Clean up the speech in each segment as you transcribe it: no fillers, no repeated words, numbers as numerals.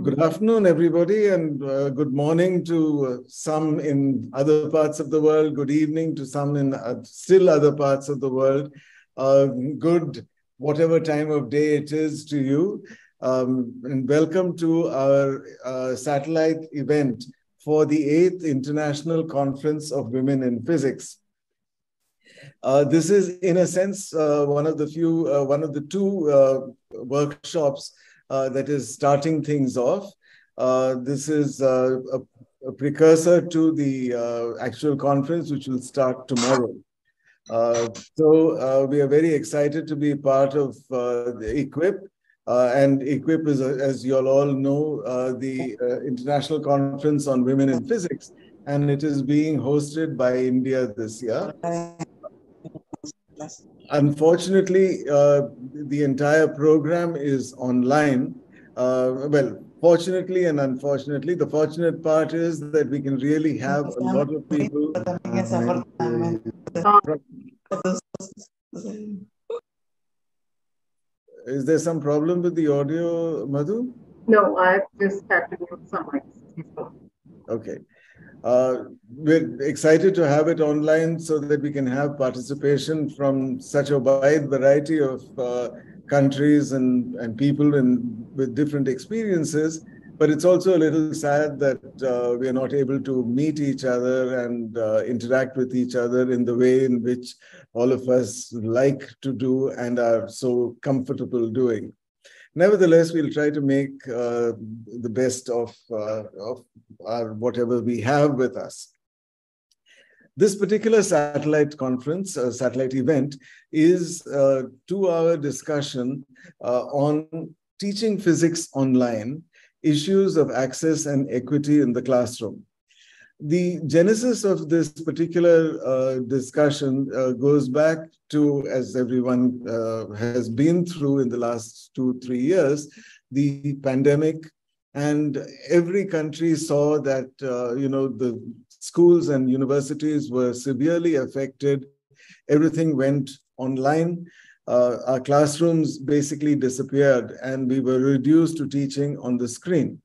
Good afternoon, everybody, and good morning to some in other parts of the world. Good evening to some in still other parts of the world. Good, whatever time of day it is to you. And welcome to our satellite event for the 8th International Conference of Women in Physics. This is, in a sense, one of the two workshops that is starting things off. This is a precursor to the actual conference, which will start tomorrow. So we are very excited to be part of the EQUIP. And EQUIP is, as you all know, the International Conference on Women in Physics, and it is being hosted by India this year. Unfortunately, the entire program is online. Well, fortunately and unfortunately, the fortunate part is that we can really have a lot of people. Is there some problem with the audio, Madhu? No, I've just had to mute some mics. Okay. We're excited to have it online so that we can have participation from such a wide variety of countries and people with different experiences. But it's also a little sad that we are not able to meet each other and interact with each other in the way in which all of us like to do and are so comfortable doing. Nevertheless, we'll try to make the best of our whatever we have with us. This particular satellite conference, satellite event, is a 2-hour discussion on teaching physics online, issues of access and equity in the classroom. The genesis of this particular discussion goes back to, as everyone has been through in the last 2-3 years, the pandemic, and every country saw that the schools and universities were severely affected. Everything went online. Our classrooms basically disappeared, and we were reduced to teaching on the screen.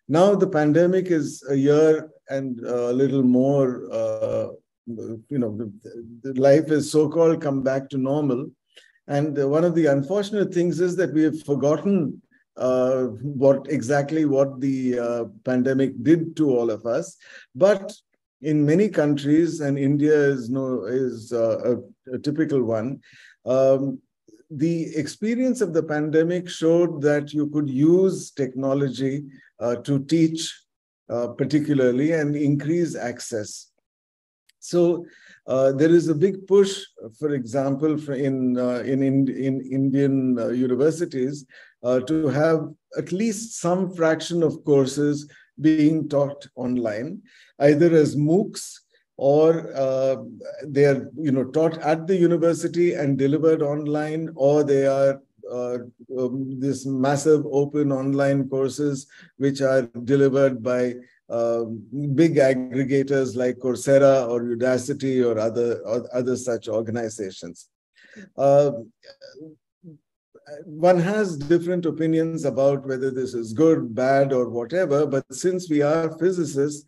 Now the pandemic is a year and a little more, the life is so-called come back to normal. And one of the unfortunate things is that we have forgotten what the pandemic did to all of us. But in many countries, and India is a typical one, the experience of the pandemic showed that you could use technology to teach particularly and increase access. So there is a big push, for example, in Indian universities to have at least some fraction of courses being taught online, either as MOOCs or they are taught at the university and delivered online, or they are this massive open online courses which are delivered by big aggregators like Coursera or Udacity or other such organizations. One has different opinions about whether this is good, bad, or whatever, but since we are physicists,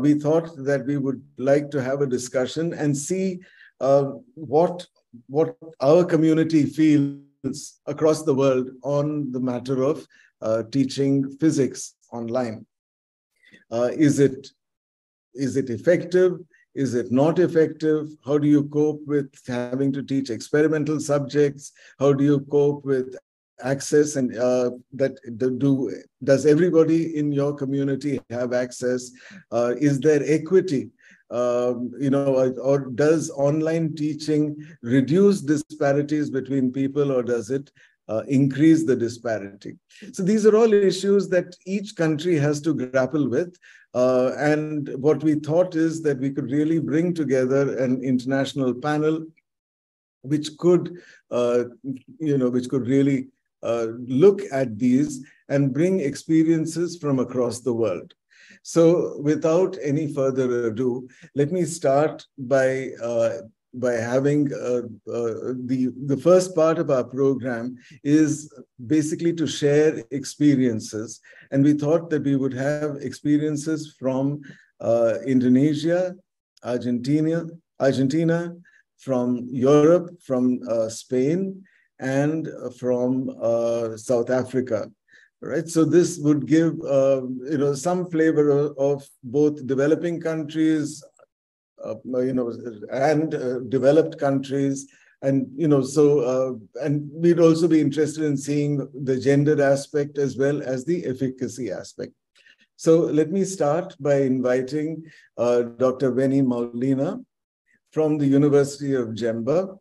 we thought that we would like to have a discussion and see what our community feels across the world on the matter of teaching physics online. Is it effective? Is it not effective? How do you cope with having to teach experimental subjects? How do you cope with access, and does everybody in your community have access? Is there equity? Or does online teaching reduce disparities between people, or does it increase the disparity? So these are all issues that each country has to grapple with. And what we thought is that we could really bring together an international panel which could really look at these and bring experiences from across the world. So without any further ado, let me start by by having the first part of our program is basically to share experiences. And we thought that we would have experiences from Indonesia, Argentina, from Europe, from Spain, and from South Africa. Right, so this would give some flavor of both developing countries, and developed countries, and and we'd also be interested in seeing the gender aspect as well as the efficacy aspect. So let me start by inviting Dr. Veni Maulina from the University of Jember.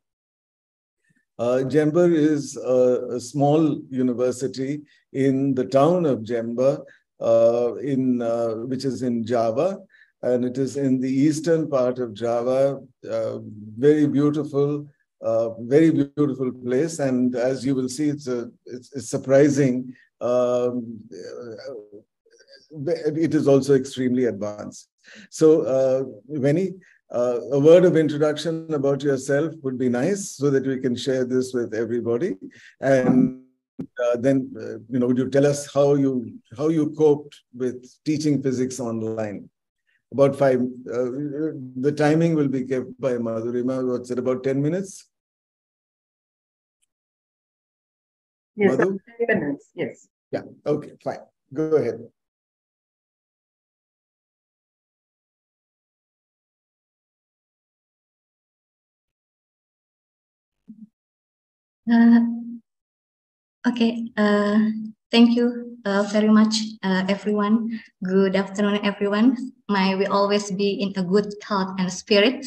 Jember is a small university in the town of Jember, which is in Java, and it is in the eastern part of Java. Very beautiful place, and as you will see, it's surprising. It is also extremely advanced. So, Veni, a word of introduction about yourself would be nice, so that we can share this with everybody. And then, would you tell us how you coped with teaching physics online? About the timing will be kept by Madhurima. What's it, about 10 minutes? Yes, Madhu? 10 minutes, yes. Yeah, okay, fine. Go ahead. Okay, thank you very much, everyone. Good afternoon, everyone. May we always be in a good health and spirit.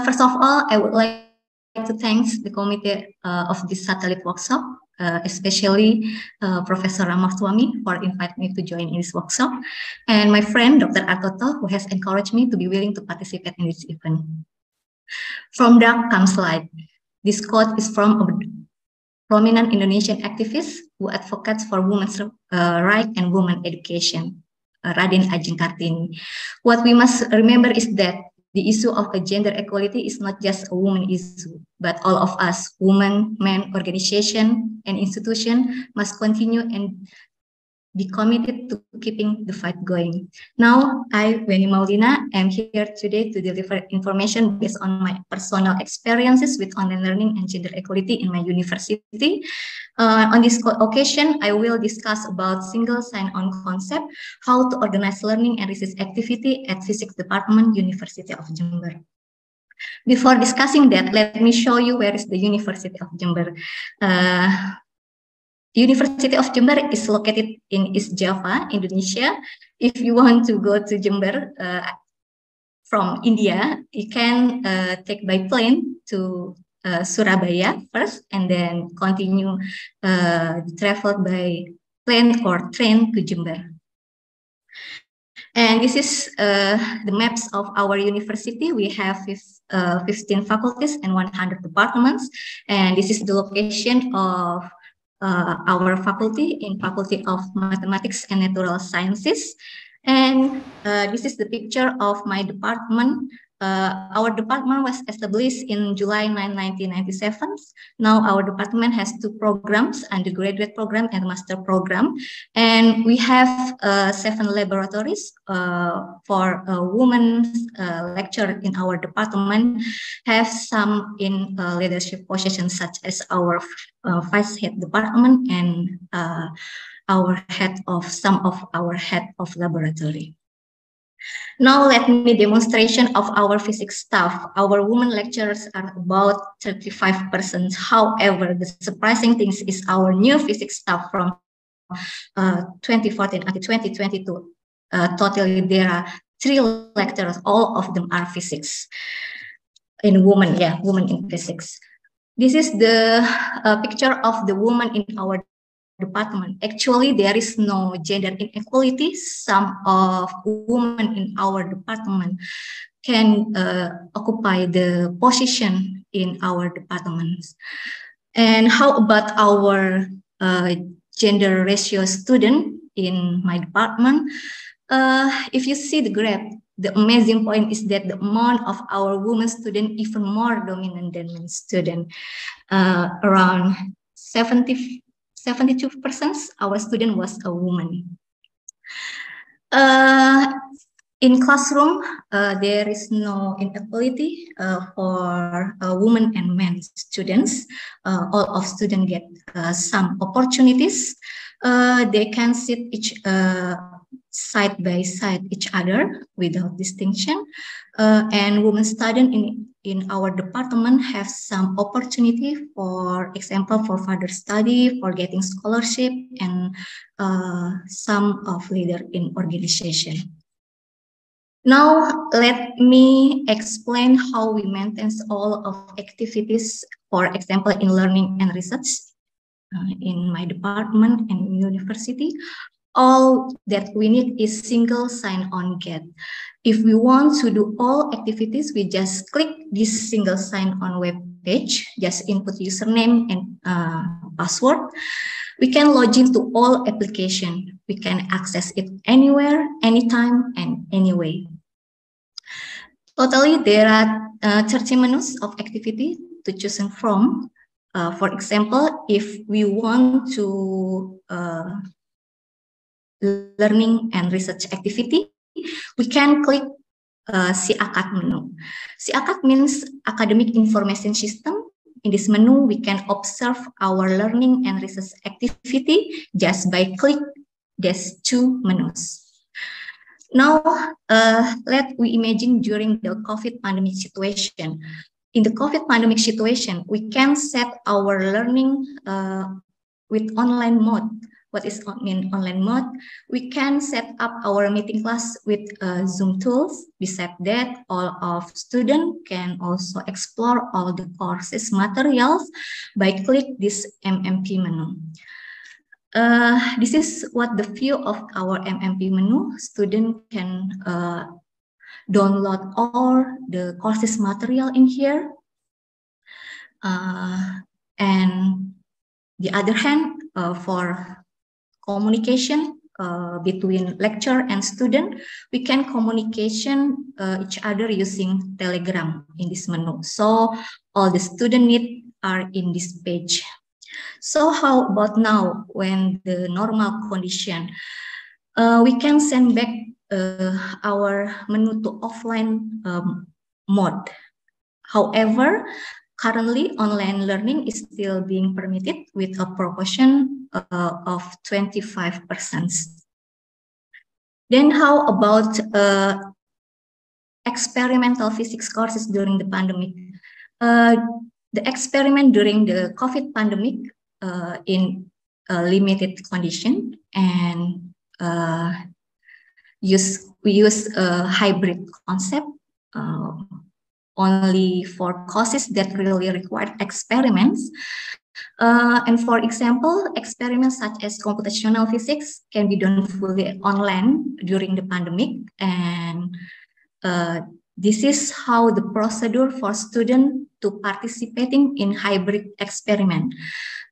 First of all, I would like to thank the committee of this satellite workshop, especially Professor Ramaswamy for inviting me to join in this workshop, and my friend, Dr. Artoto, who has encouraged me to be willing to participate in this event. From dark comes light. This quote is from a prominent Indonesian activist who advocates for women's rights and women education, Raden Ajeng Kartini. What we must remember is that the issue of gender equality is not just a woman issue, but all of us, women, men, organization, and institution, must continue and be committed to keeping the fight going. Now, I, Veni Maulina, am here today to deliver information based on my personal experiences with online learning and gender equality in my university. On this occasion, I will discuss about single sign-on concept, how to organize learning and research activity at Physics Department, University of Jember. Before discussing that, let me show you where is the University of Jember. University of Jember is located in East Java, Indonesia. If you want to go to Jember from India, you can take by plane to Surabaya first, and then continue travel by plane or train to Jember. And this is the maps of our university. We have 15 faculties and 100 departments, and this is the location of our faculty in Faculty of Mathematics and Natural Sciences. And this is the picture of my department. Our department was established in July 9, 1997. Now our department has 2 programs, undergraduate program and master program. And we have 7 laboratories for women's lecture in our department, have some in leadership positions such as our vice head department and some of our head of laboratory. Now let me demonstration of our physics staff. Our women lecturers are about 35%. However, the surprising thing is our new physics staff from 2014 until 2022. Totally there are 3 lecturers, all of them are physics. Women in physics. This is the picture of the woman in our department. Actually, there is no gender inequality. Some of women in our department can occupy the position in our departments. And how about our gender ratio student in my department? If you see the graph, the amazing point is that the amount of our women students even more dominant than men student. Around 72% our student was a woman. In classroom, there is no inequality for women and men students. All of students get some opportunities. They can sit side by side each other without distinction. And women students in our department have some opportunity, for example, for further study, for getting scholarship, and some of leader in organization. Now, let me explain how we maintain all of activities, for example, in learning and research in my department and university. All that we need is single sign-on get. If we want to do all activities, we just click this single sign-on web page, just input username and password. We can log into all applications. We can access it anywhere, anytime, and anyway. Totally, there are 30 menus of activity to choose from. For example, if we want to learning and research activity, we can click SIACAD menu. SIACAD means Academic Information System. In this menu, we can observe our learning and research activity just by click these two menus. Now, let we imagine during the COVID pandemic situation. In the COVID pandemic situation, we can set our learning with online mode. What is online mode? We can set up our meeting class with Zoom tools. Besides that, all of students can also explore all the courses materials by click this MMP menu. This is what the view of our MMP menu. Student can download all the courses material in here. And the other hand, for communication between lecturer and student, we can communication each other using Telegram in this menu. So all the student needs are in this page. So how about now when the normal condition? We can send back our menu to offline mode. However, currently online learning is still being permitted with a proportion of 25%. Then how about experimental physics courses during the pandemic? The experiment during the COVID pandemic in a limited condition, and we use a hybrid concept only for courses that really require experiments. And for example, experiments such as computational physics can be done fully online during the pandemic. And this is how the procedure for students to participating in hybrid experiment.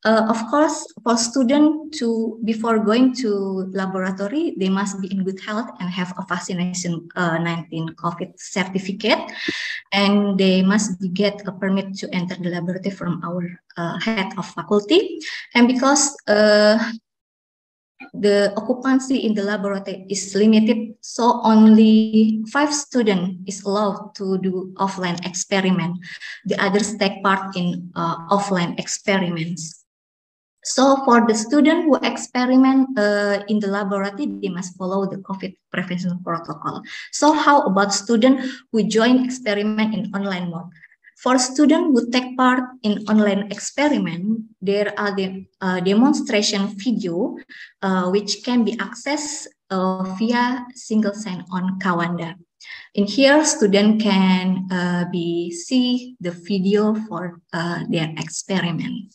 Of course, for students before going to laboratory, they must be in good health and have a vaccination 19 COVID certificate, and they must get a permit to enter the laboratory from our head of faculty. And because the occupancy in the laboratory is limited, so only 5 students is allowed to do offline experiment. The others take part in offline experiments. So for the student who experiment in the laboratory, they must follow the COVID prevention protocol. So how about students who join experiment in online mode? For students who take part in online experiment, there are the demonstration video which can be accessed via single sign-on calendar. In here, students can see the video for their experiment.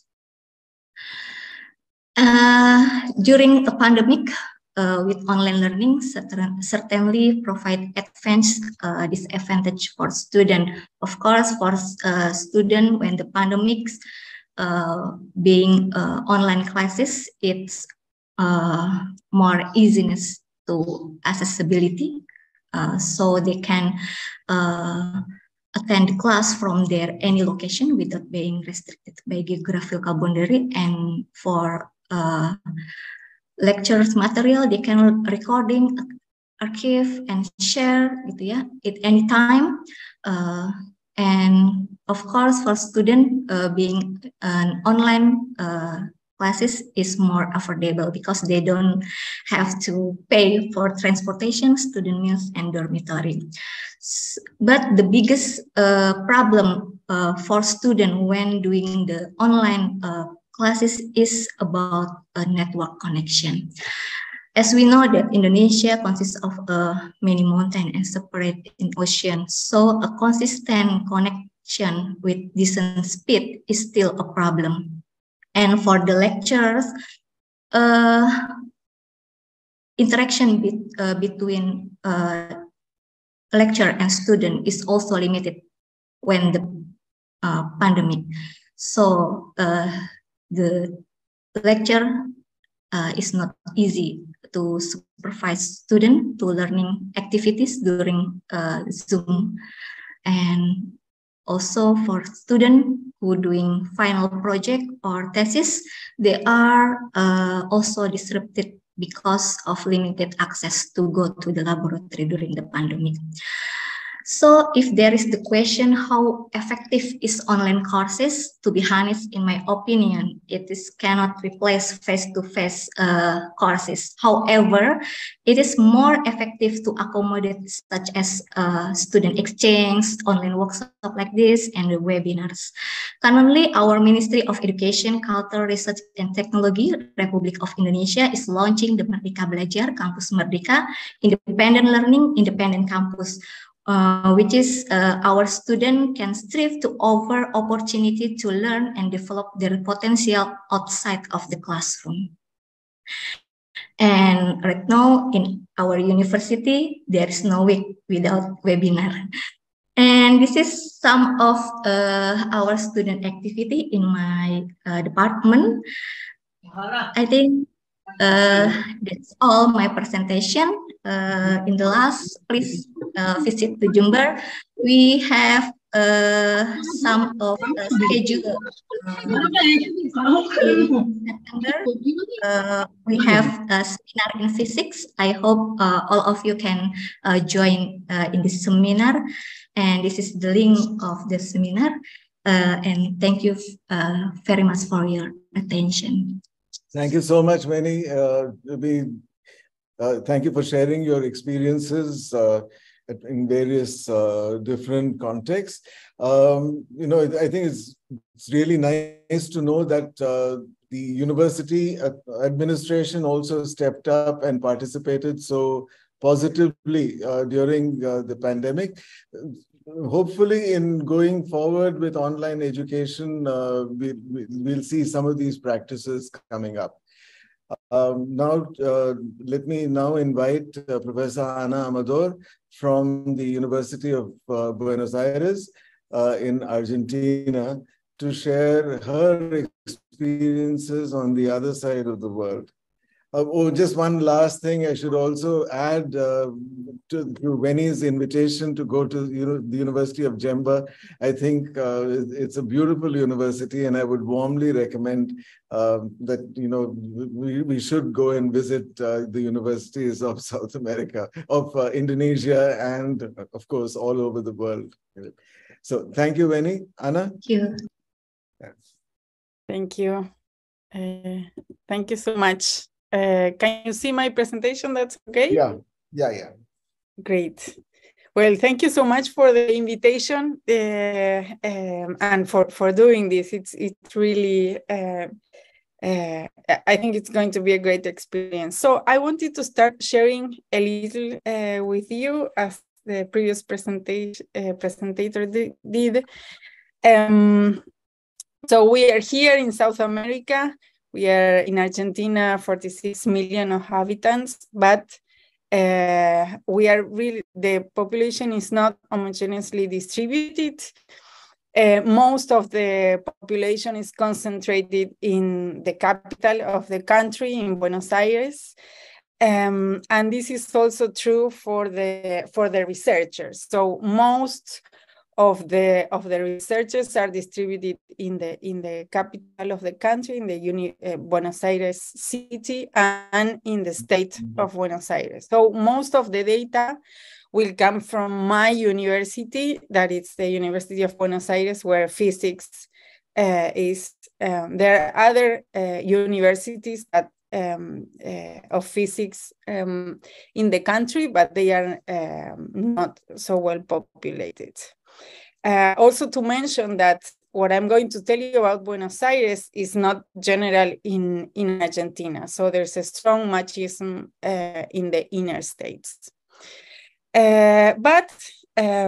During the pandemic, with online learning certainly provide advanced disadvantage for students. Of course, for students when the pandemics being online classes, it's more easiness to accessibility so they can attend the class from their any location without being restricted by geographical boundary. And for lectures material, they can recording, archive, and share gitu ya, at any time. And of course, for student, being an online classes is more affordable because they don't have to pay for transportation, student meals, and dormitory. But the biggest problem for student when doing the online classes is about a network connection. As we know that Indonesia consists of many mountains and separate in ocean, so a consistent connection with decent speed is still a problem. And for the lecturers, interaction between lecturer and student is also limited when the pandemic. So the lecture is not easy to supervise student to learning activities during Zoom. And also for students who doing final project or thesis, they are also disrupted because of limited access to go to the laboratory during the pandemic. So if there is the question, how effective is online courses? To be honest, in my opinion, it cannot replace face-to-face courses. However, it is more effective to accommodate such as student exchange, online workshop like this, and the webinars. Currently, our Ministry of Education, Culture, Research, and Technology, Republic of Indonesia is launching the Merdeka Belajar, Kampus Merdeka, Independent Learning, Independent Campus, which is our student can strive to offer opportunity to learn and develop their potential outside of the classroom. And right now in our university, there is no week without webinar. And this is some of our student activity in my department. I think that's all my presentation. In the last, please visit to Jember. We have some of the schedule in September. We have a seminar in physics. I hope all of you can join in this seminar. And this is the link of the seminar. And thank you very much for your attention. Thank you so much, Manny. Thank you for sharing your experiences in various different contexts. I think it's really nice to know that the university administration also stepped up and participated so positively during the pandemic. Hopefully, in going forward with online education, we'll see some of these practices coming up. Let me now invite Professor Ana Amador from the University of Buenos Aires in Argentina to share her experiences on the other side of the world. Just one last thing, I should also add to Wenny's invitation to go to the University of Jember. I think it's a beautiful university, and I would warmly recommend that we should go and visit the universities of South America, of Indonesia, and of course all over the world. So thank you, Wenny. Ana? Thank you. Yes. Thank you. Thank you so much. Can you see my presentation? That's okay? Yeah. Great. Well, thank you so much for the invitation and for doing this. It's really, I think it's going to be a great experience. So I wanted to start sharing a little with you as the previous presentator did. So we are here in South America. We are in Argentina, 46 million inhabitants, but we are really, the population is not homogeneously distributed. Most of the population is concentrated in the capital of the country, in Buenos Aires. And this is also true for the researchers. So most of the researchers are distributed in the capital of the country, in the Buenos Aires city, and in the state of Buenos Aires. So most of the data will come from my university, that is the University of Buenos Aires, where physics is. There are other universities that of physics in the country, but they are not so well populated. Also to mention that what I'm going to tell you about Buenos Aires is not general in Argentina. So there's a strong machismo in the inner states. But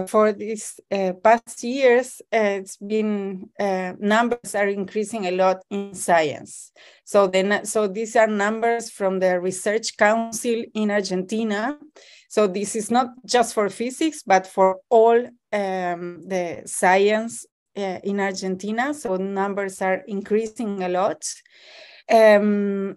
for these past years, it's been numbers are increasing a lot in science. So these are numbers from the Research Council in Argentina. So this is not just for physics, but for all the science in Argentina. So numbers are increasing a lot. And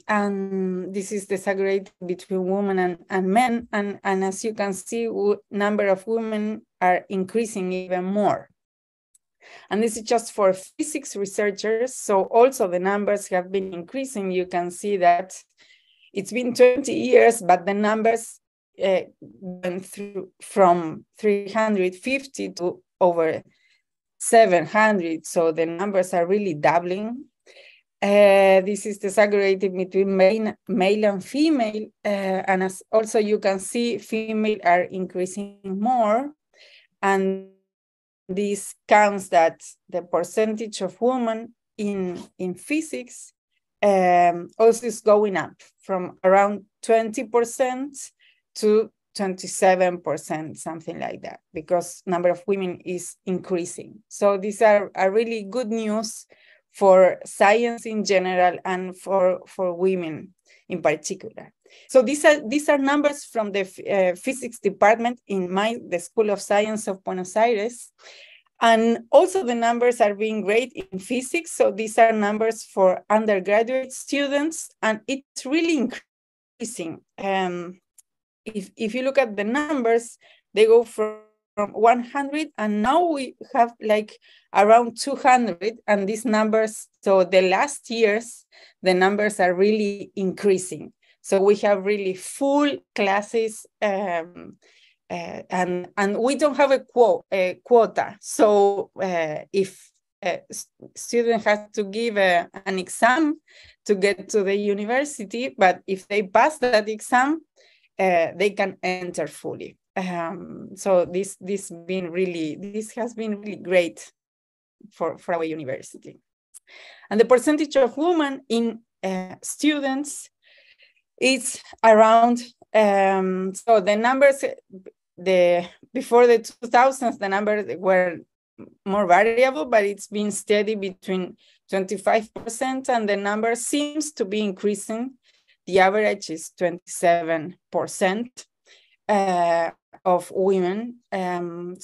this is disaggregated between women and men. And as you can see, number of women are increasing even more. And this is just for physics researchers. So also the numbers have been increasing. You can see that it's been 20 years, but the numbers went through from 350 to over 700. So the numbers are really doubling. This is disaggregated between male and female. And as also you can see, female are increasing more. And this counts that the percentage of women in physics also is going up from around 20% to 27%, something like that, because number of women is increasing. So these are really good news for science in general and for women in particular. So these are numbers from the physics department in the School of Science of Buenos Aires. And also the numbers are being great in physics. So these are numbers for undergraduate students, and it's really increasing. If you look at the numbers, they go from 100, and now we have like around 200, and these numbers, so the last years, the numbers are really increasing. So we have really full classes, and we don't have a quota. So if a student has to give an exam to get to the university, but if they pass that exam, they can enter fully. So this has been really great for our university. And the percentage of women in students is around, so the numbers, before the 2000s, the numbers were more variable, but it's been steady between 25%, and the number seems to be increasing. The average is 27% of women. And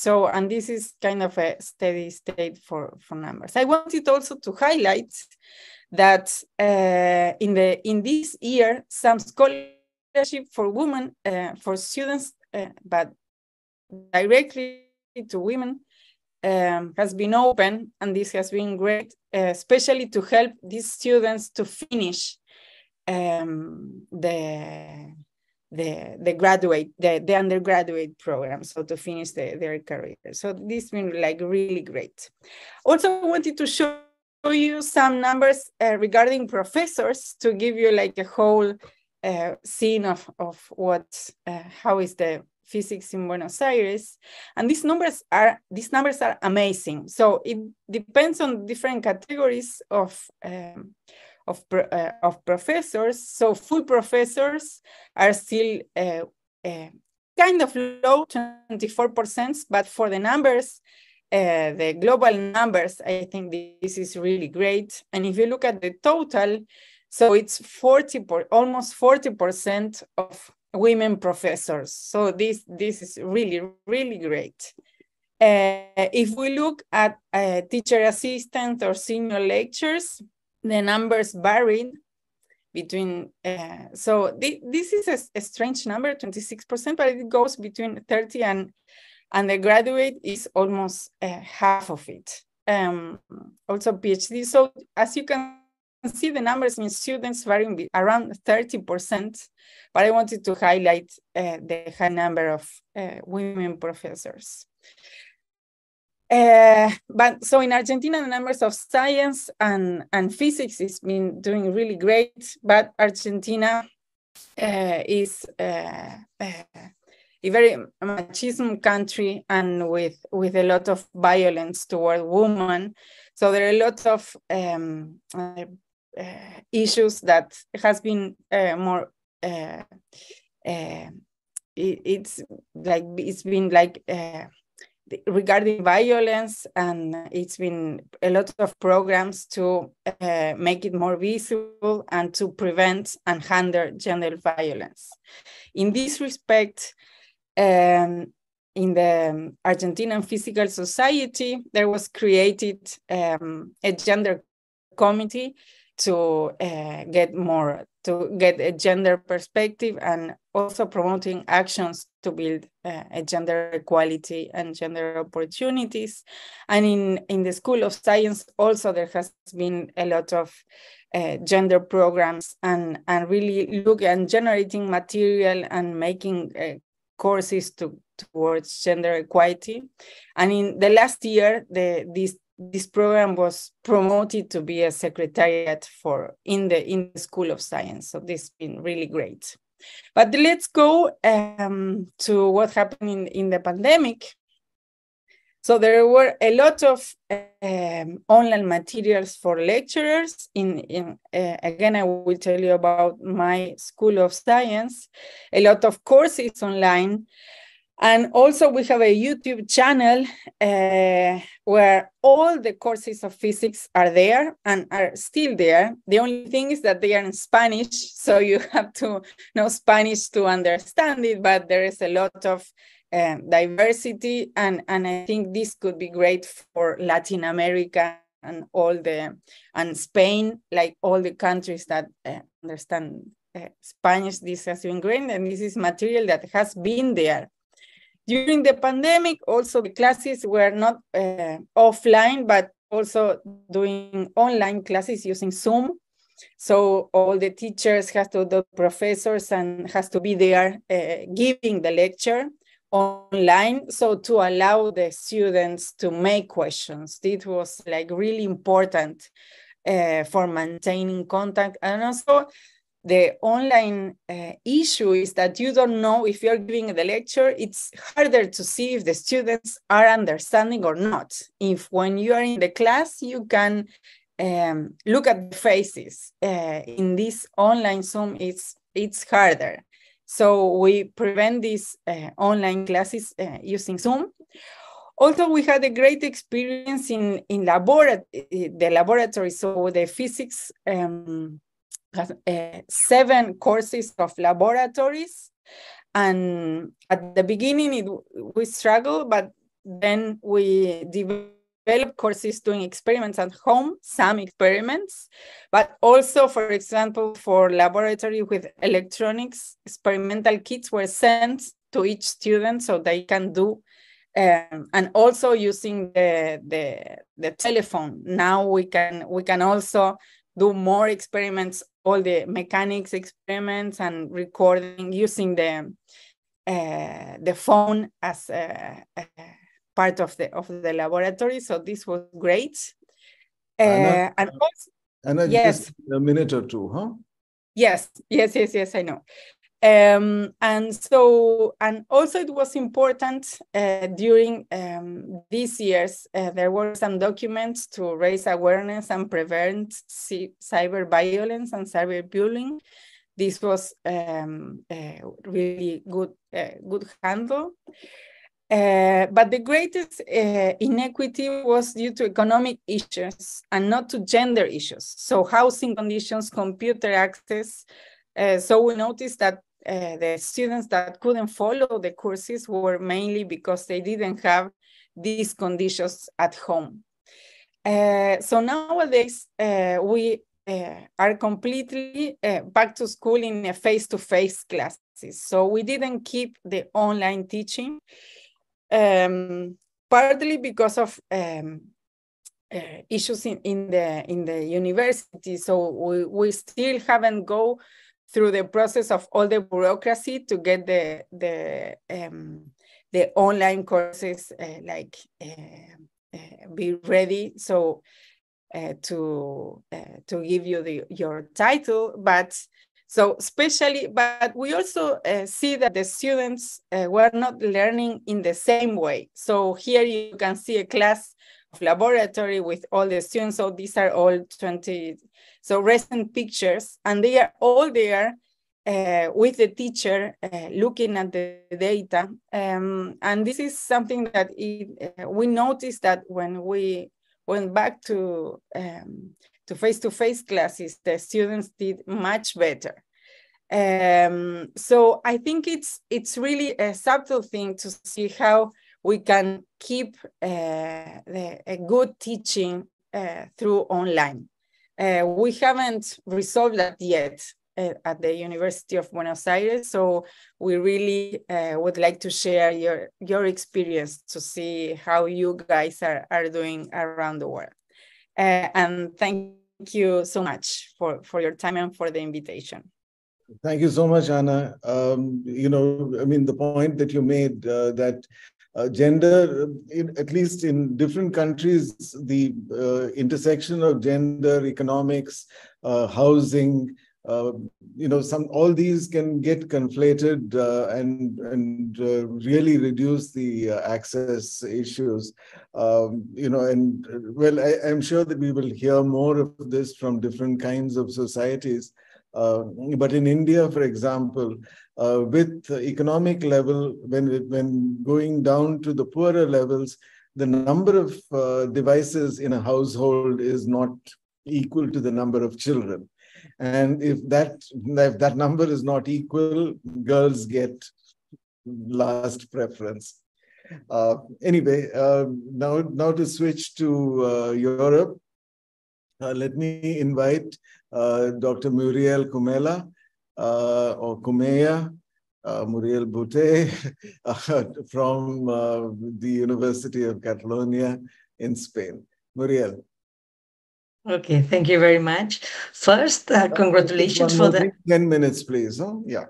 this is kind of a steady state for numbers. I wanted also to highlight that in this year, some scholarship for women, for students, but directly to women, has been open, and this has been great, especially to help these students to finish the undergraduate program, so to finish their career. So this has been like really great. Also, I wanted to show you some numbers regarding professors to give you like a whole scene of what how is the physics in Buenos Aires, and these numbers are amazing. So it depends on different categories of professors. So full professors are still kind of low, 24%, but for the numbers, the global numbers, I think this is really great. And if you look at the total, so it's almost 40% of women professors. So this is really, really great. If we look at teacher assistant or senior lectures, the numbers varied. between, so this is a strange number, 26%, but it goes between 30 and the graduate is almost half of it. Also PhD. So as you can see, the numbers in students varying around 30%, but I wanted to highlight the high number of women professors. But so in Argentina, the numbers of science and physics has been doing really great, but Argentina is a very machismo country and with a lot of violence toward women. So there are a lot of issues that has been more, it's been like, regarding violence, and it's been a lot of programs to make it more visible and to prevent and handle gender violence. In this respect, in the Argentinian Physical Society, there was created a gender committee to get a gender perspective, and also promoting actions to build a gender equality and gender opportunities. And in the School of Science also there has been a lot of gender programs and really look at generating material and making courses towards gender equality. And in the last year, this program was promoted to be a secretariat in the School of Science. So this has been really great. But let's go to what happened in the pandemic. So there were a lot of online materials for lecturers. Again, I will tell you about my School of Science, a lot of courses online. And also we have a YouTube channel where all the courses of physics are there and are still there. The only thing is that they are in Spanish, so you have to know Spanish to understand it, but there is a lot of diversity, and I think this could be great for Latin America and and Spain, like all the countries that understand Spanish. This has been great, and this is material that has been there. During the pandemic, also the classes were not offline, but also doing online classes using Zoom. So all the teachers the professors has to be there giving the lecture online, so to allow the students to make questions. This was like really important for maintaining contact. And also the online issue is that you don't know if you're giving the lecture, it's harder to see if the students are understanding or not. If when you are in the class, you can look at the faces. In this online Zoom, it's harder. So we prevent these online classes using Zoom. Also, we had a great experience in the laboratory. So the physics has 7 courses of laboratories. And at the beginning, we struggled, but then we developed courses doing experiments at home, some experiments, but also, for example, for laboratory with electronics, experimental kits were sent to each student so they can do, and also using the telephone. Now we can also do more experiments, all the mechanics experiments and recording using the phone as a part of the laboratory. So this was great. And also, Anna, yes, just a minute or two, huh? Yes, I know. And also it was important during these years, there were some documents to raise awareness and prevent cyber violence and cyberbullying. This was really good handle. But the greatest inequity was due to economic issues and not to gender issues. So housing conditions, computer access. So we noticed that the students that couldn't follow the courses were mainly because they didn't have these conditions at home. So nowadays, we are completely back to school in a face-to-face classes. So we didn't keep the online teaching, partly because of issues in the university. So we still haven't go through the process of all the bureaucracy to get the online courses be ready. So to give you your title, but we also see that the students were not learning in the same way. So here you can see a class of laboratory with all the students. So these are all 20, so recent pictures, and they are all there with the teacher looking at the data. And this is something that we noticed that when we went back to face-to-face classes, the students did much better. So I think it's really a subtle thing to see how we can keep a good teaching through online. We haven't resolved that yet at the University of Buenos Aires, so we really would like to share your experience to see how you guys are doing around the world. And thank you so much for your time and for the invitation. Thank you so much, Anna. You know, I mean, the point that you made that gender, at least in different countries, the intersection of gender, economics, housing, you know, all these can get conflated and really reduce the access issues. You know, and well, I'm sure that we will hear more of this from different kinds of societies. But in India, for example, with economic level, when going down to the poorer levels, the number of devices in a household is not equal to the number of children. And if that number is not equal, girls get last preference. Anyway, now to switch to Europe, let me invite Dr. Muriel Kumela, or Kumeya, Muriel Bute, from the University of Catalonia in Spain. Muriel. Okay, thank you very much. First, congratulations for the 10 minutes, please. Huh? Yeah.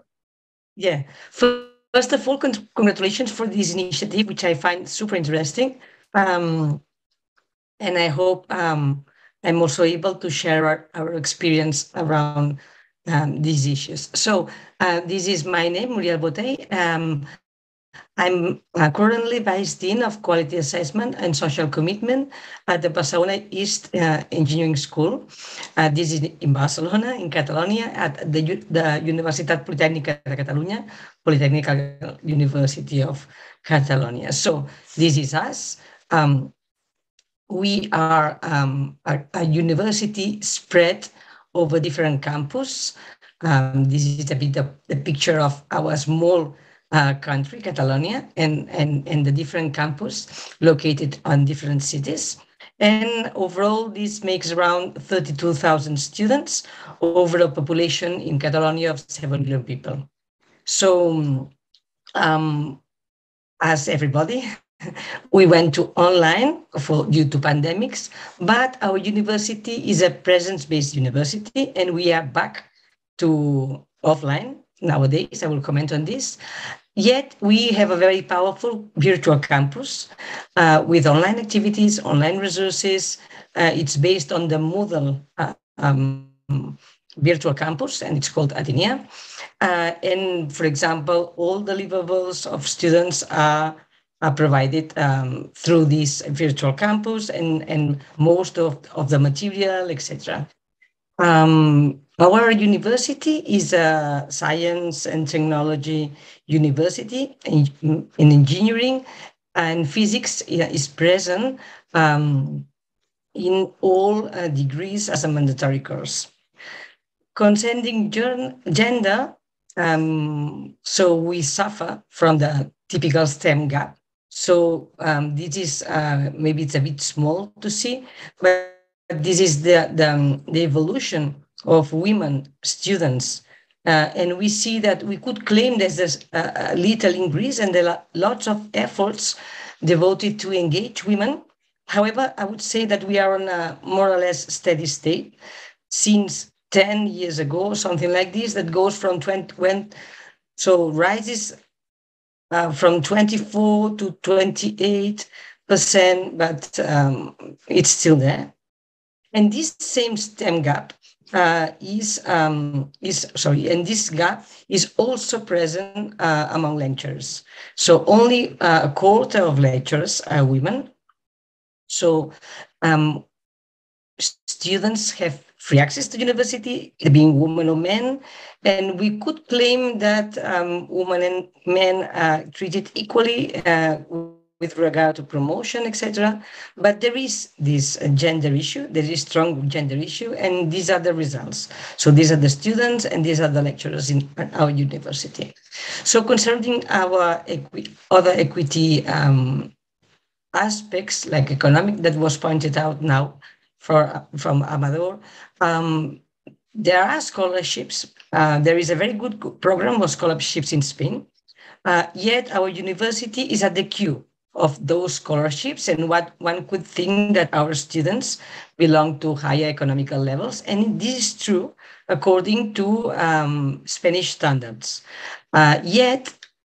Yeah. First of all, congratulations for this initiative, which I find super interesting. And I hope I'm also able to share our experience around these issues. So this is my name, Muriel Botey. I'm currently Vice Dean of Quality Assessment and Social Commitment at the Barcelona East Engineering School. This is in Barcelona, in Catalonia, at the Universitat Politècnica de Catalunya, Polytechnical University of Catalonia. So this is us. We are a university spread over different campus. This is a bit of the picture of our small country, Catalonia, and the different campus located on different cities. And overall, this makes around 32,000 students over a population in Catalonia of 7 million people. So, as everybody, we went to online due to pandemics, but our university is a presence-based university, and we are back to offline nowadays. I will comment on this. Yet we have a very powerful virtual campus with online activities, online resources. It's based on the Moodle virtual campus, and it's called Atenea. And for example, all the deliverables of students are provided through this virtual campus, and most of the material, etc. Our university is a science and technology university. In engineering and physics is present in all degrees as a mandatory course. Concerning gender, so we suffer from the typical STEM gap. So this is, maybe it's a bit small to see, but this is the evolution of women students. And we see that we could claim there's a little increase, and there are lots of efforts devoted to engage women. However, I would say that we are on a more or less steady state since 10 years ago, something like this, that goes from rises from 24 to 28%, but it's still there. And this same STEM gap and this gap is also present among lecturers. So only a quarter of lecturers are women. So students have free access to university, being women or men, and we could claim that women and men are treated equally with regard to promotion, etc. But there is this gender issue, there is strong gender issue, and these are the results. So these are the students and these are the lecturers in our university. So concerning our other equity aspects, like economic, that was pointed out now from Amador, there are scholarships. There is a very good program of scholarships in Spain, yet our university is at the queue of those scholarships, and what one could think that our students belong to higher economical levels, and this is true according to Spanish standards. Yet,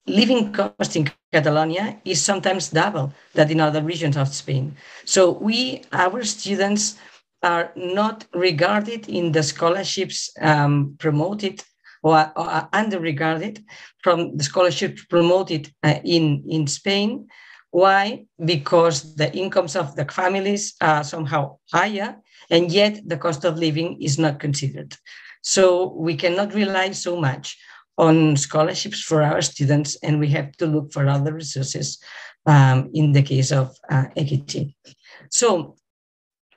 living cost in Catalonia is sometimes double that in other regions of Spain. So our students are not regarded in the scholarships promoted or under-regarded from the scholarships promoted in Spain. Why? Because the incomes of the families are somehow higher, and yet the cost of living is not considered. So we cannot rely so much on scholarships for our students, and we have to look for other resources in the case of equity. So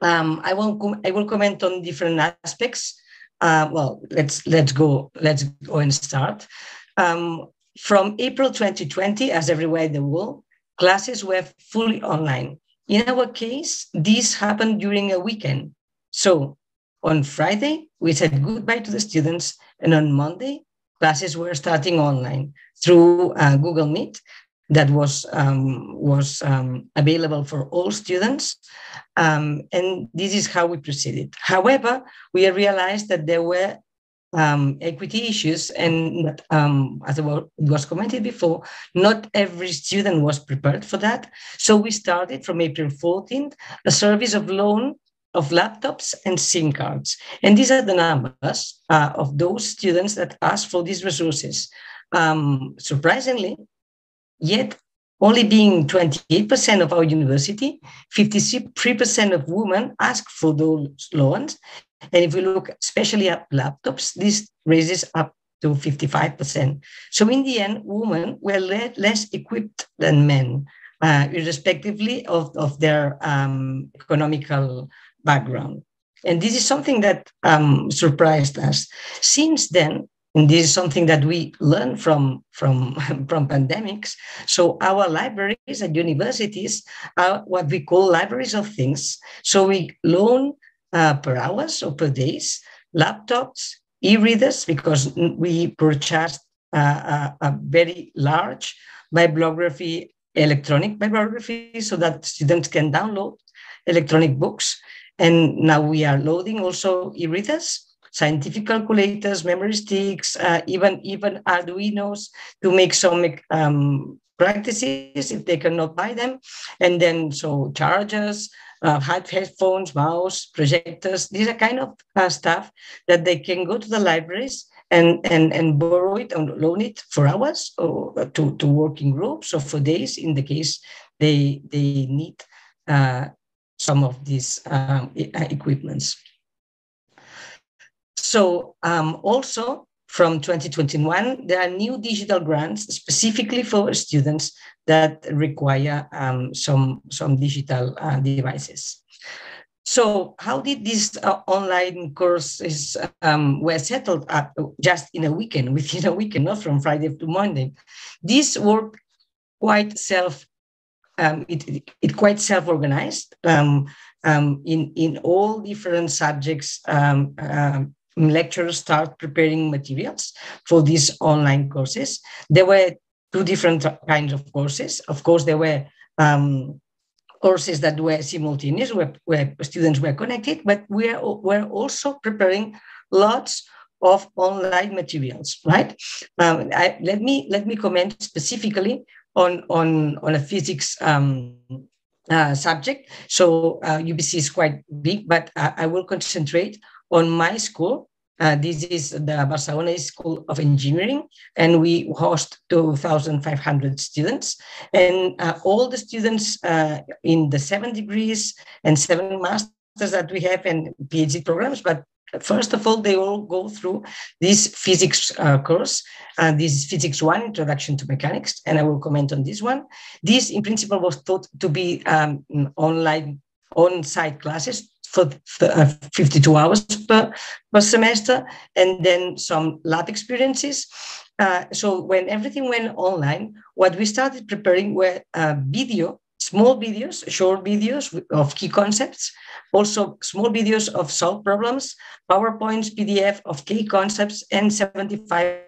I will comment on different aspects. Well, let's go and start. From April 2020, as everywhere in the world, classes were fully online. In our case, this happened during a weekend. So on Friday, we said goodbye to the students, and on Monday, classes were starting online through Google Meet that was available for all students. And this is how we proceeded. However, we realized that there were equity issues, and as it was commented before, not every student was prepared for that. So we started from April 14th, a service of loan of laptops and SIM cards. And these are the numbers of those students that asked for these resources. Surprisingly, yet only being 28% of our university, 53% of women asked for those loans. And if we look especially at laptops, this raises up to 55%. So in the end, women were less equipped than men, irrespectively of their economical background. And this is something that surprised us. Since then, and this is something that we learned from pandemics. So our libraries at universities are what we call libraries of things. So we loan per hours or per days, laptops, e-readers, because we purchased a very large bibliography, electronic bibliography, so that students can download electronic books. And now we are loading also e-readers, scientific calculators, memory sticks, even Arduinos to make some practices if they cannot buy them. And then so chargers, headphones, mouse, projectors, these are kind of stuff that they can go to the libraries and borrow it and loan it for hours or to work in groups or for days in the case they need some of these equipments. So also from 2021, there are new digital grants specifically for students that require some digital devices. So how did these online courses were settled up just in a weekend, within a weekend, not from Friday to Monday? These were quite it quite self-organized in all different subjects. Lecturers start preparing materials for these online courses. There were two different kinds of courses. Of course, there were courses that were simultaneous, where students were connected, but we're also preparing lots of online materials, right? Let me comment specifically on a physics subject. So UBC is quite big, but I will concentrate on my school. This is the Barcelona School of Engineering, and we host 2,500 students. And all the students in the 7 degrees and 7 masters that we have and PhD programs, but first of all, they all go through this physics course. This is Physics 1, Introduction to Mechanics, and I will comment on this one. This, in principle, was thought to be online, on-site classes for 52 hours per semester, and then some lab experiences. So when everything went online, what we started preparing were small videos, short videos of key concepts, also small videos of solved problems, PowerPoints, PDF of key concepts, and 75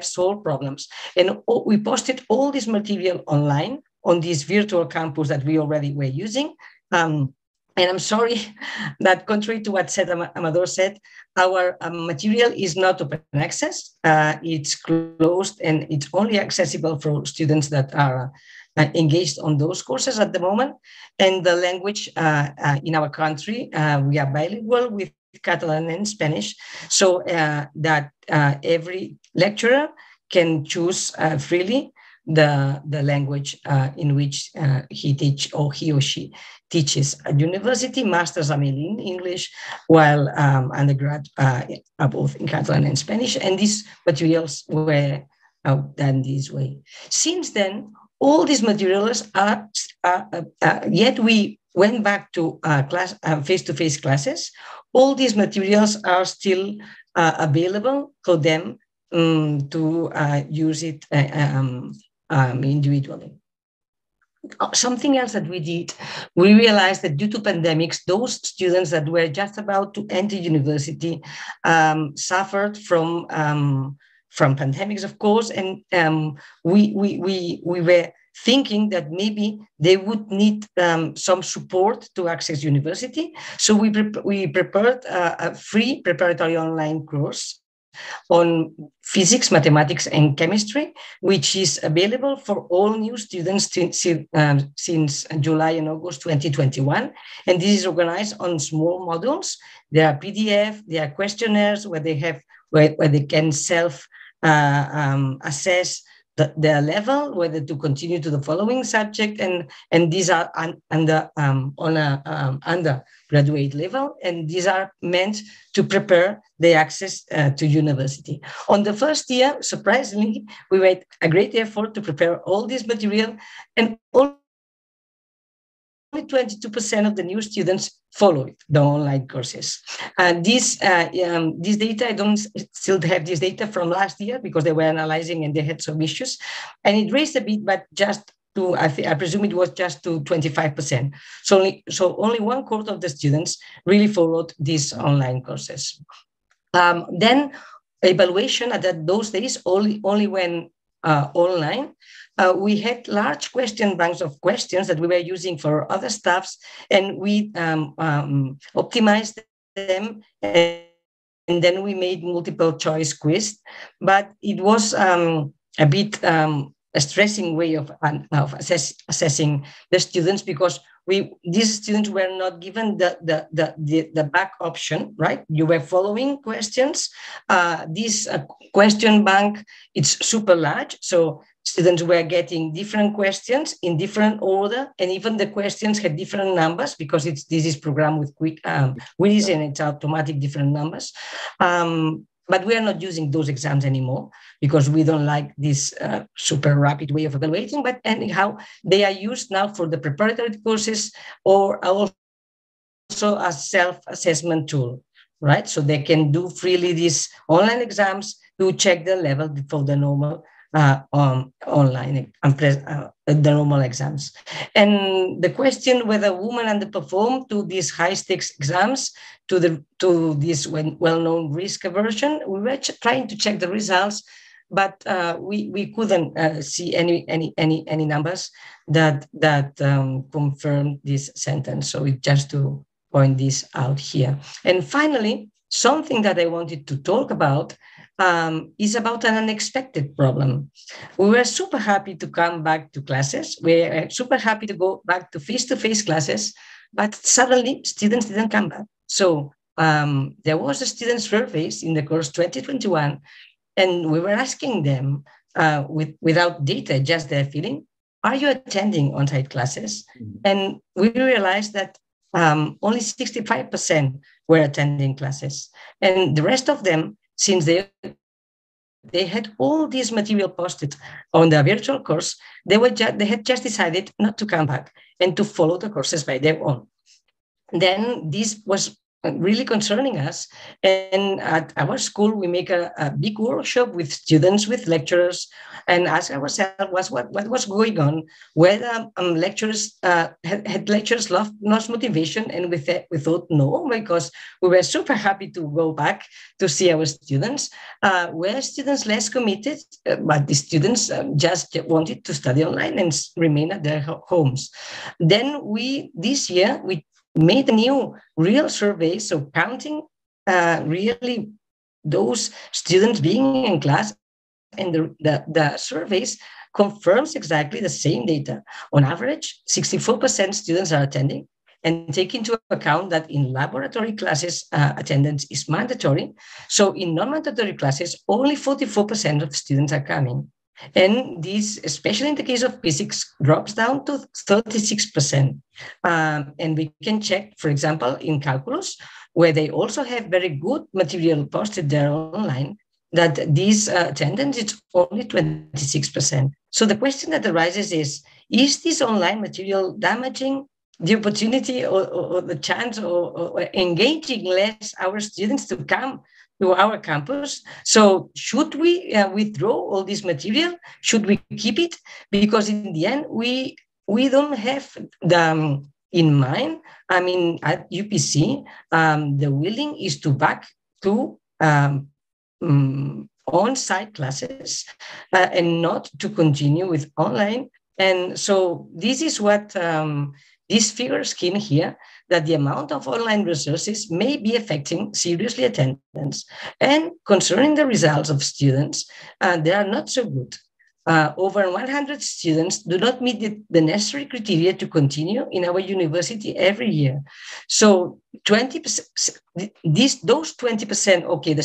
solved problems. And we posted all this material online on this virtual campus that we already were using. And I'm sorry that, contrary to what Amador said, our material is not open access. It's closed, and it's only accessible for students that are engaged on those courses at the moment. And the language in our country, we are bilingual with Catalan and Spanish, so that every lecturer can choose freely the language in which he or she teaches. At university, masters are mainly in English, while undergrad are both in Catalan and Spanish, and these materials were done this way. Since then, all these materials are yet we went back to face-to-face classes. All these materials are still available for them to use it individually. Something else that we did, we realized that due to pandemics, those students that were just about to enter university suffered from pandemics, of course, and we were thinking that maybe they would need some support to access university. So we prepared a free preparatory online course on physics, mathematics, and chemistry, which is available for all new students since July and August 2021. And this is organized on small modules. There are PDF, there are questionnaires where they can self assess their level, whether to continue to the following subject, and these are on a undergraduate level, and these are meant to prepare the access to university. On the first year, surprisingly, we made a great effort to prepare all this material, and only 22% of the new students followed the online courses. And this data, I don't still have this data from last year because they were analyzing and they had some issues. And it raised a bit, but just to, I presume it was just to 25%. So only 1/4 of the students really followed these online courses. Then evaluation at those days only went online. We had large question banks of questions that we were using for other stuffs, and we optimized them, and then we made multiple choice quiz. But it was a bit a stressing way of assessing the students, because these students were not given the back option, right? You were following questions. This question bank, it's super large, so students were getting different questions in different order, and even the questions had different numbers because this is programmed with quiz, and it's automatic different numbers. But we are not using those exams anymore because we don't like this super rapid way of evaluating. But anyhow, they are used now for the preparatory courses, or also as self-assessment tool, right? So they can do freely these online exams to check the level before the normal online and the normal exams. And the question whether women underperform to these high stakes exams, to this well-known risk aversion, we were trying to check the results, but we couldn't see any numbers that confirm this sentence. So it's just to point this out here. And finally, something that I wanted to talk about is about an unexpected problem. We were super happy to come back to classes. We were super happy to go back to face-to-face classes, but suddenly students didn't come back. So there was a student surveys in the course 2021, and we were asking them without data, just their feeling, are you attending on-site classes? Mm-hmm. And we realized that only 65% were attending classes. And the rest of them, since they had all this material posted on the virtual course, they had just decided not to come back and to follow the courses by their own. Then this was really concerning us. And at our school, we make a big workshop with students, with lecturers, and ask ourselves what was going on, whether lecturers had lecturers lost motivation, and we thought no, because we were super happy to go back to see our students. Were students less committed, but the students just wanted to study online and remain at their homes. Then this year, we made a new real survey, so counting really those students being in class, and the surveys confirms exactly the same data. On average, 64% students are attending, and take into account that in laboratory classes, attendance is mandatory. So in non-mandatory classes, only 44% of students are coming. And this, especially in the case of physics, drops down to 36%. And we can check, for example, in calculus, where they also have very good material posted there online, that this attendance is only 26%. So the question that arises is this online material damaging the opportunity or the chance or engaging less our students to come to our campus? So should we withdraw all this material? Should we keep it? Because in the end, we don't have the in mind. I mean, at UPC, the willing is to back to on-site classes and not to continue with online. And so this is what this figure scheme here, that the amount of online resources may be affecting seriously attendance. And concerning the results of students, they are not so good. Over 100 students do not meet the necessary criteria to continue in our university every year. So 20%, those 20%, okay, the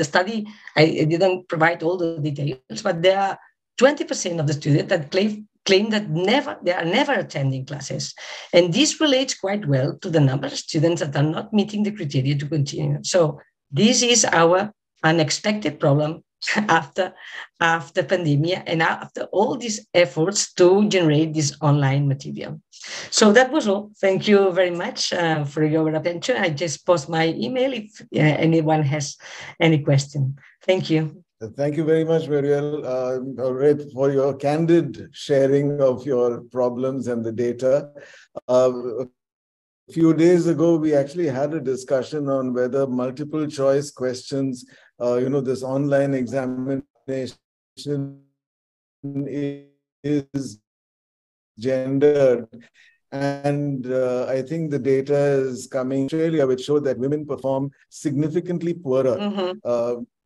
study, I didn't provide all the details, but there are 20% of the students that claim that they are never attending classes. And this relates quite well to the number of students that are not meeting the criteria to continue. So this is our unexpected problem after pandemic and after all these efforts to generate this online material. So that was all. Thank you very much for your attention. I just post my email if anyone has any question. Thank you. Thank you very much, Muriel, for your candid sharing of your problems and the data. A few days ago, we actually had a discussion on whether multiple choice questions, this online examination is gendered. And I think the data is coming in Australia, which showed that women perform significantly poorer,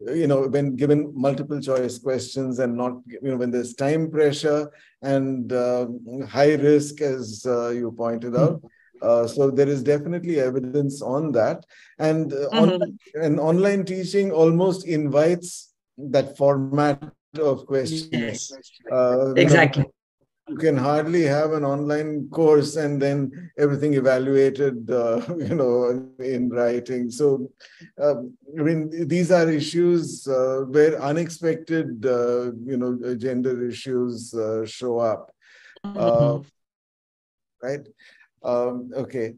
when given multiple choice questions, and not, when there's time pressure and high risk, as you pointed out. So there is definitely evidence on that. And online teaching almost invites that format of questions. Yes, exactly. You can hardly have an online course and then everything evaluated, in writing. So, these are issues where unexpected, gender issues show up. Right? Okay.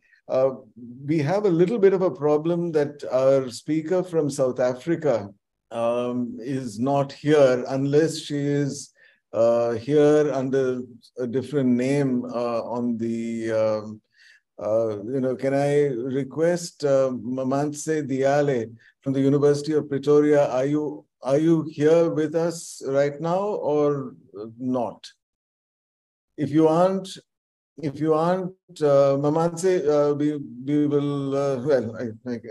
We have a little bit of a problem that our speaker from South Africa is not here unless she is here under a different name on the, can I request Mamantse Diale from the University of Pretoria? Are you here with us right now or not? If you aren't, Mamantse, we will, well,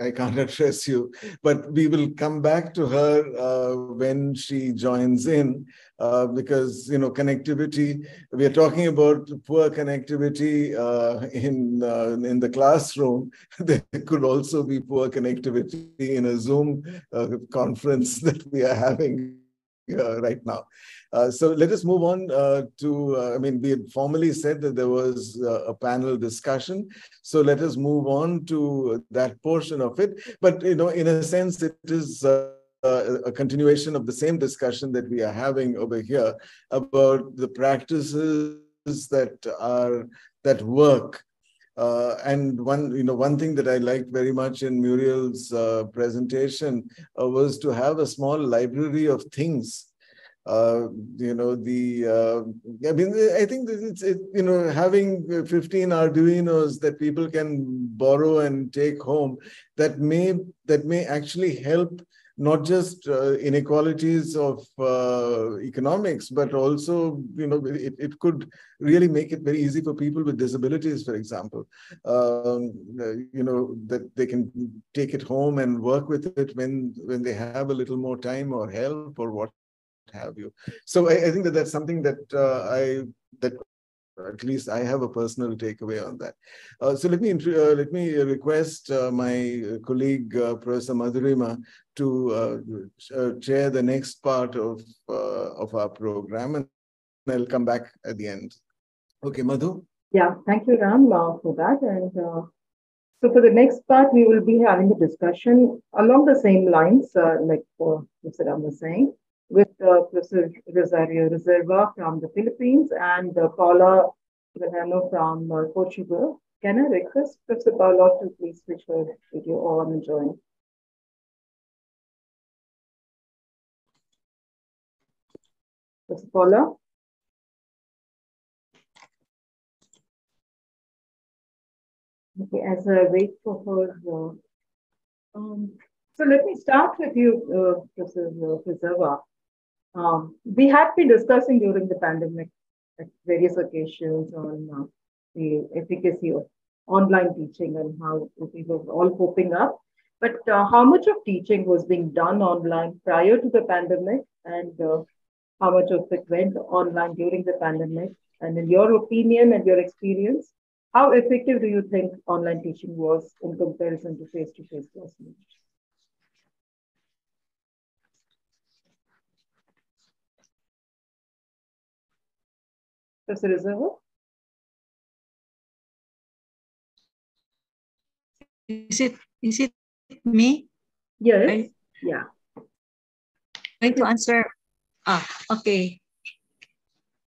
I can't address you, but we will come back to her when she joins in, because, connectivity, we are talking about poor connectivity in the classroom. There could also be poor connectivity in a Zoom conference that we are having right now. So let us move on we had formally said that there was a panel discussion. So let us move on to that portion of it. But, in a sense, it is a continuation of the same discussion that we are having over here about the practices that work. And one thing that I liked very much in Muriel's presentation was to have a small library of things. I think that having 15 Arduinos that people can borrow and take home, that may actually help not just inequalities of economics, but also, it could really make it very easy for people with disabilities, for example, that they can take it home and work with it when they have a little more time or help or what have you. So I think that that's something that at least I have a personal takeaway on that. So let me request my colleague Professor Madhurima to chair the next part of our program, and I'll come back at the end. Okay, Madhu. Yeah, thank you, Ram, for that. And so for the next part, we will be having a discussion along the same lines, like Mr. Ram was saying, with Professor Rosario Reserva from the Philippines and Paula Vilhano from Portugal. Can I request Professor Paula to please switch her video on and join? Professor Paula? Okay, as I wait for her. So let me start with you, Professor Reserva. We have been discussing during the pandemic at various occasions on the efficacy of online teaching and how we were all coping up. But how much of teaching was being done online prior to the pandemic, and how much of it went online during the pandemic? And in your opinion and your experience, how effective do you think online teaching was in comparison to face-to-face lessons? Professor Reserva? Is it me? Yes. Yeah. Going to answer. Okay.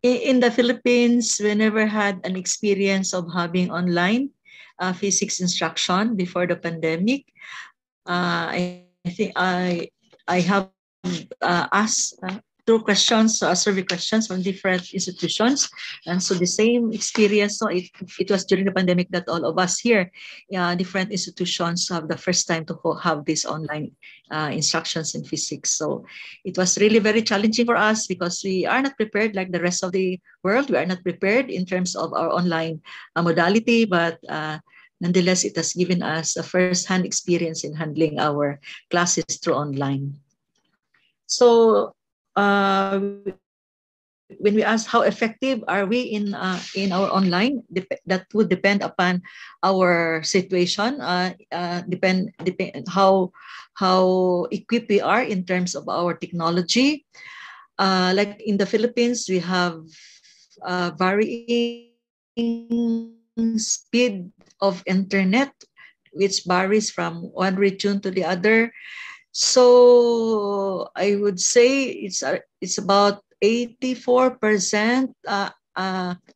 In the Philippines, we never had an experience of having online physics instruction before the pandemic. I think I have asked through questions, survey questions from different institutions. And so the same experience, so it was during the pandemic that all of us here, different institutions have the first time to have this online instructions in physics. So it was really very challenging for us because we are not prepared like the rest of the world. We are not prepared in terms of our online modality, but nonetheless, it has given us a first-hand experience in handling our classes through online. So when we ask how effective are we in our online, that would depend upon our situation, depend how equipped we are in terms of our technology. Like in the Philippines, we have varying speed of internet, which varies from one region to the other. So I would say it's about 84%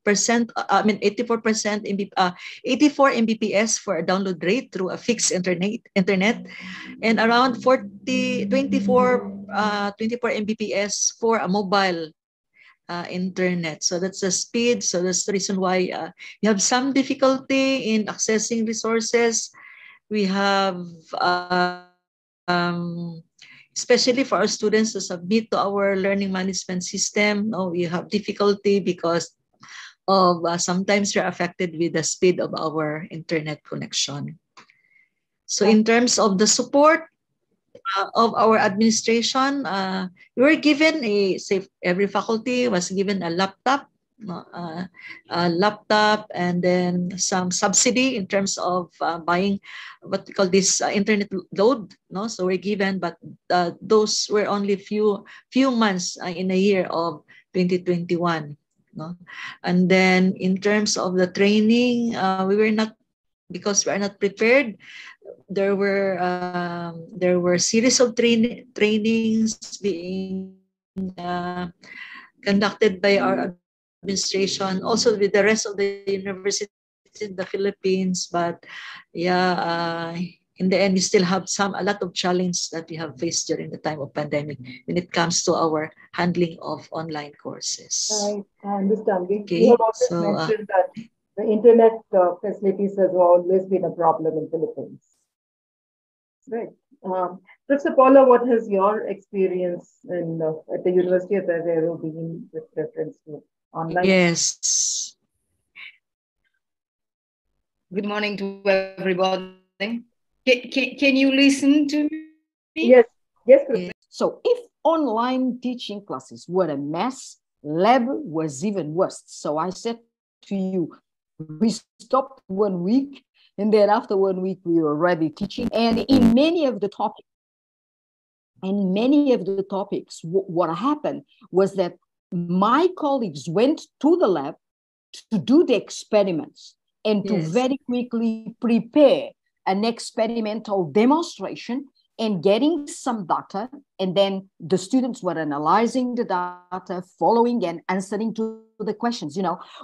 percent, 84% 84 Mbps for a download rate through a fixed internet, and around 24 Mbps for a mobile internet. So that's the speed. So that's the reason why you have some difficulty in accessing resources. We have, especially for our students to submit to our learning management system, we have difficulty because of sometimes we're affected with the speed of our internet connection. So in terms of the support of our administration, we were given every faculty was given a laptop, and then some subsidy in terms of buying what we call this internet load. So we're given, but those were only few months in a year of 2021. And then in terms of the training, we were not, because we are not prepared. There were series of trainings being conducted by our administration, also with the rest of the universities in the Philippines. But in the end, we still have a lot of challenge that we have faced during the time of pandemic when it comes to our handling of online courses. I understand. We have always mentioned that the internet facilities has always been a problem in Philippines. Right. Professor Paula, what has your experience at the University of Aveiro been with reference to online? Yes. Good morning to everybody. Can you listen to me? Yes. Yes. So if online teaching classes were a mess, lab was even worse. So I said to you, we stopped 1 week, and then after 1 week, we were already teaching. And in many of the topics, what happened was that my colleagues went to the lab to do the experiments and to very quickly prepare an experimental demonstration and getting some data. And then the students were analyzing the data, following and answering to the questions,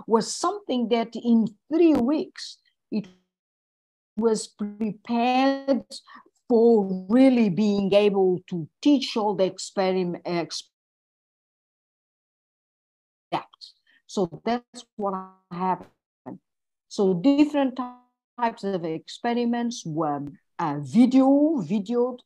was something that in 3 weeks, it was prepared for really being able to teach all the experiments. So that's what happened. So different types of experiments were videoed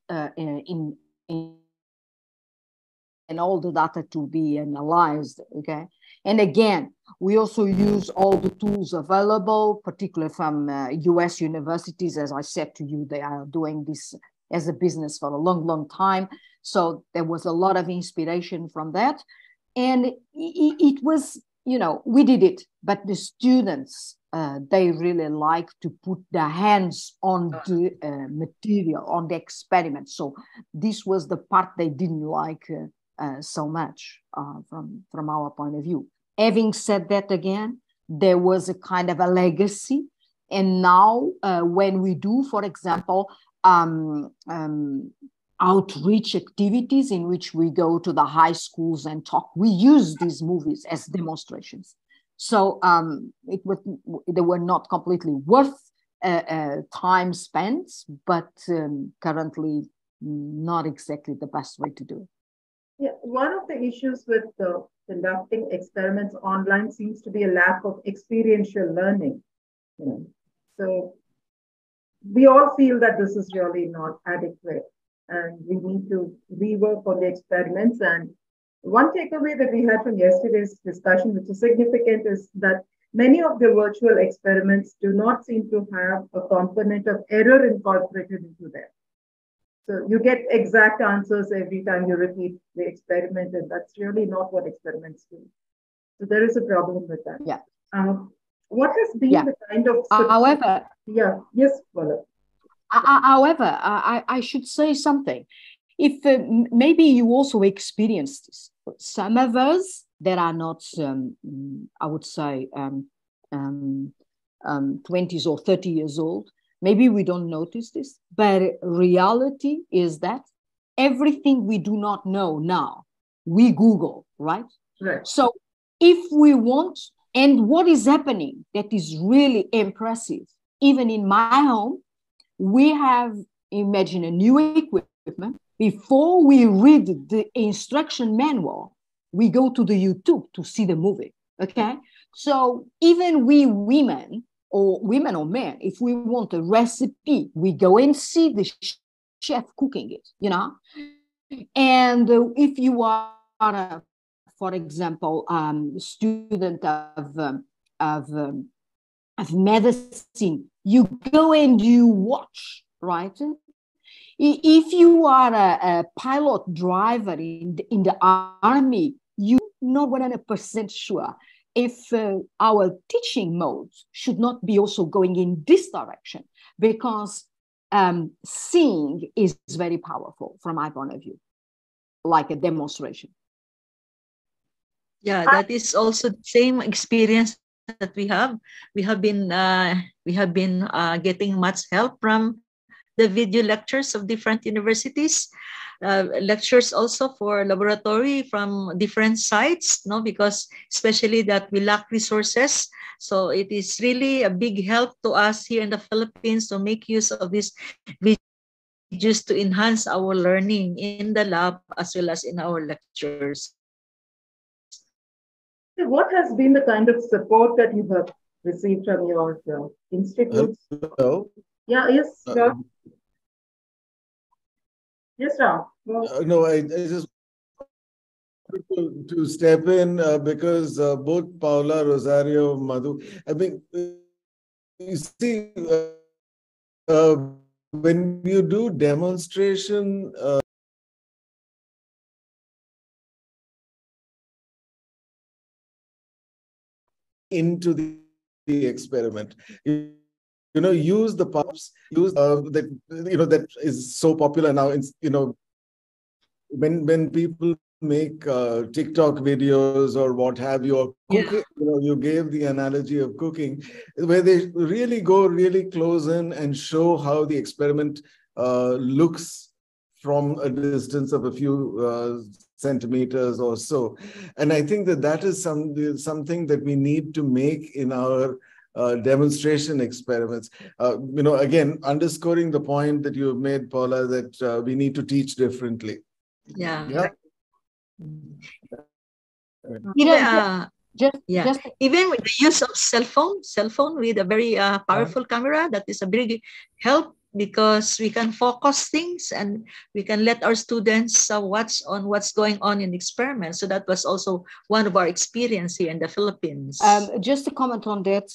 and all the data to be analyzed, okay? And again, we also use all the tools available, particularly from US universities. As I said to you, they are doing this as a business for a long, long time. So there was a lot of inspiration from that. And it was, we did it, but the students, they really like to put their hands on the material, on the experiment. So this was the part they didn't like so much from our point of view. Having said that, again, there was a kind of a legacy. And now when we do, for example, outreach activities in which we go to the high schools and talk, we use these movies as demonstrations. So they were not completely worth time spent, but currently not exactly the best way to do it. Yeah, one of the issues with conducting experiments online seems to be a lack of experiential learning. So we all feel that this is really not adequate, and we need to rework on the experiments. And one takeaway that we had from yesterday's discussion, which is significant, is that many of the virtual experiments do not seem to have a component of error incorporated into them. So you get exact answers every time you repeat the experiment, and that's really not what experiments do. So there is a problem with that. Yeah. What has been the kind of... However... Yeah. Yes, Paula. However, I should say something. If maybe you also experienced this, some of us that are not, I would say, 20s or 30 years old, maybe we don't notice this, but reality is that everything we do not know now, we Google, right? Right. So if we want And what is happening that is really impressive, even in my home, we have, imagine a new equipment. Before we read the instruction manual, we go to the YouTube to see the movie, okay? So even we women or men, if we want a recipe, we go and see the chef cooking it, you know? And if you are, for example, student of medicine, you go and you watch, right? If you are a pilot driver in the army, you're not 100% sure if our teaching modes should not be also going in this direction, because seeing is very powerful from my point of view, like a demonstration. Yeah, that is also the same experience that we have. We have been getting much help from the video lectures of different universities, lectures also for laboratory from different sites, no, because especially that we lack resources. So it is really a big help to us here in the Philippines to make use of these videos to enhance our learning in the lab as well as in our lectures. What has been the kind of support that you have received from your institutes? Hello? Yeah, yes, Ram. Yes, Ram. No, I just to step in because both Paula, Rosario, Madhu, I mean, you see, when you do demonstration, into the experiment, you know, use the pops, use that, you know, that is so popular now. It's, you know, when people make TikTok videos or what have you, or cooking, you know, you gave the analogy of cooking, where they really go really close in and show how the experiment looks from a distance of a few centimeters or so. And I think that that is something that we need to make in our demonstration experiments. You know, again, underscoring the point that you have made, Paula, that we need to teach differently. Yeah. Yeah. You know, just even with the use of cell phone with a very powerful camera, that is a big help, because we can focus things and we can let our students watch on what's going on in the experiment. So that was also one of our experience here in the Philippines. Just to comment on that,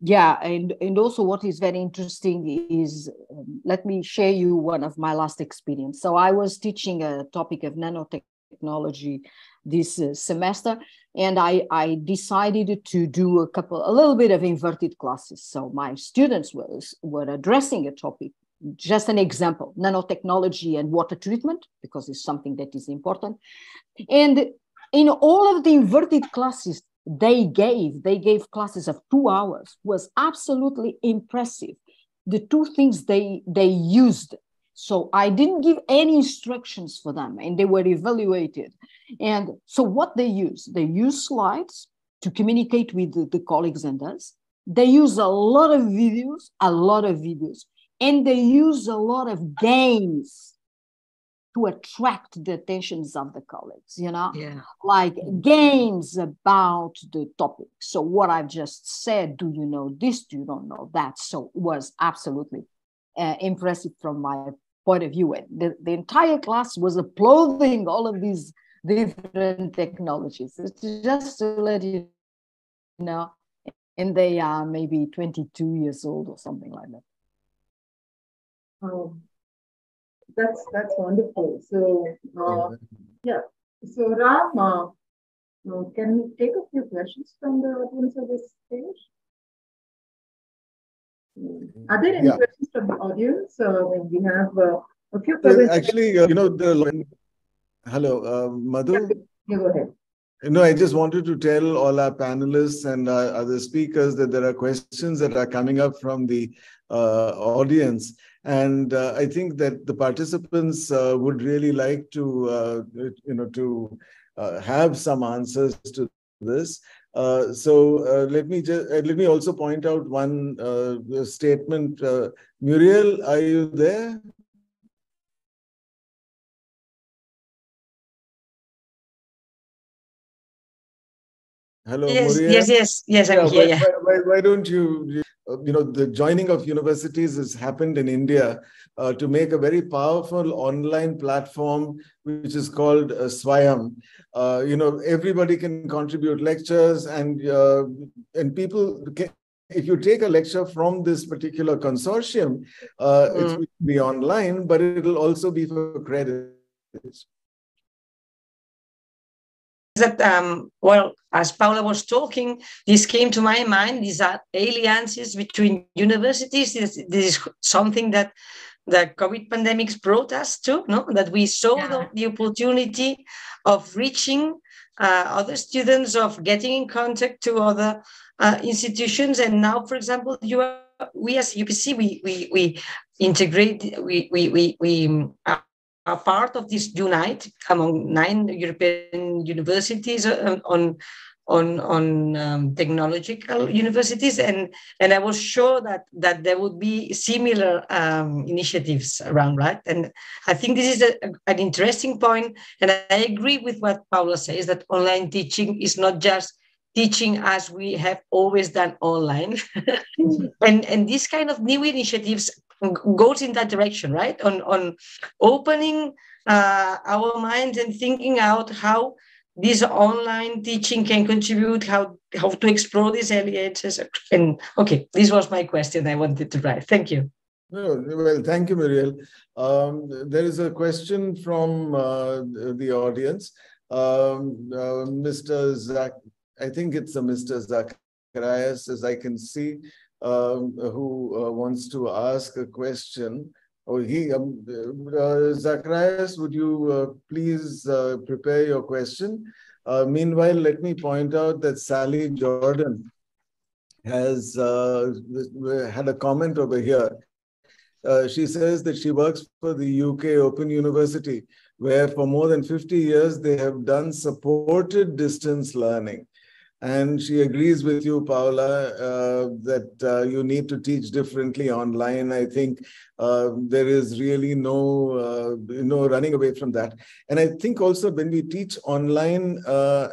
yeah, and also what is very interesting is, let me share you one of my last experience. So I was teaching a topic of nanotechnology this semester, and I decided to do a little bit of inverted classes. So my students were addressing a topic, just an example, nanotechnology and water treatment, because it's something that is important. And in all of the inverted classes they gave classes of 2 hours, was absolutely impressive. The two things they used. So I didn't give any instructions for them, and they were evaluated. And so what they use slides to communicate with the colleagues and us. They use a lot of videos, and they use a lot of games to attract the attentions of the colleagues, you know, like games about the topic. So what I've just said, do you know this? Do you don't know that? So it was absolutely impressive from my point of view. And the entire class was applauding all of these different technologies. It's just to let you know, and they are maybe 22 years old or something like that. That's wonderful. So yeah. So Ram, can we take a few questions from the audience of this stage? Are there any questions from the audience? We have a few questions. Actually, you know, hello, Madhu. You go ahead. No, I just wanted to tell all our panelists and other speakers that there are questions that are coming up from the audience. And I think that the participants would really like to, you know, to have some answers to this. Let me also point out one statement. Muriel, are you there? Hello, yes, Muriel. yes, I'm here. Yeah. Why don't you the joining of universities has happened in India to make a very powerful online platform, which is called Swayam. Everybody can contribute lectures, and people can, if you take a lecture from this particular consortium, it will be online, but it will also be for credits. That well, as Paula was talking, this came to my mind. These are alliances between universities. This is something that the COVID pandemic brought us to, no? That we saw the opportunity of reaching other students, of getting in contact to other institutions. And now, for example, we as UPC, we integrate, we are part of this Unite among 9 European universities on technological universities, and I was sure that there would be similar initiatives around, right? And I think this is an interesting point, and I agree with what Paula says, that online teaching is not just teaching as we have always done online. and this kind of new initiatives goes in that direction, right? On opening our minds and thinking out how this online teaching can contribute, how to explore these alliances. And okay, this was my question I wanted to write. Thank you. Well, thank you, Muriel. There is a question from the audience. Mr. Zach, I think it's a Mr. Zacharias, as I can see, who wants to ask a question. Zacharias, would you please prepare your question? Meanwhile, let me point out that Sally Jordan has had a comment over here. She says that she works for the UK Open University, where for more than 50 years they have done supported distance learning. And she agrees with you, Paula, that you need to teach differently online. I think there is really no running away from that. And I think also when we teach online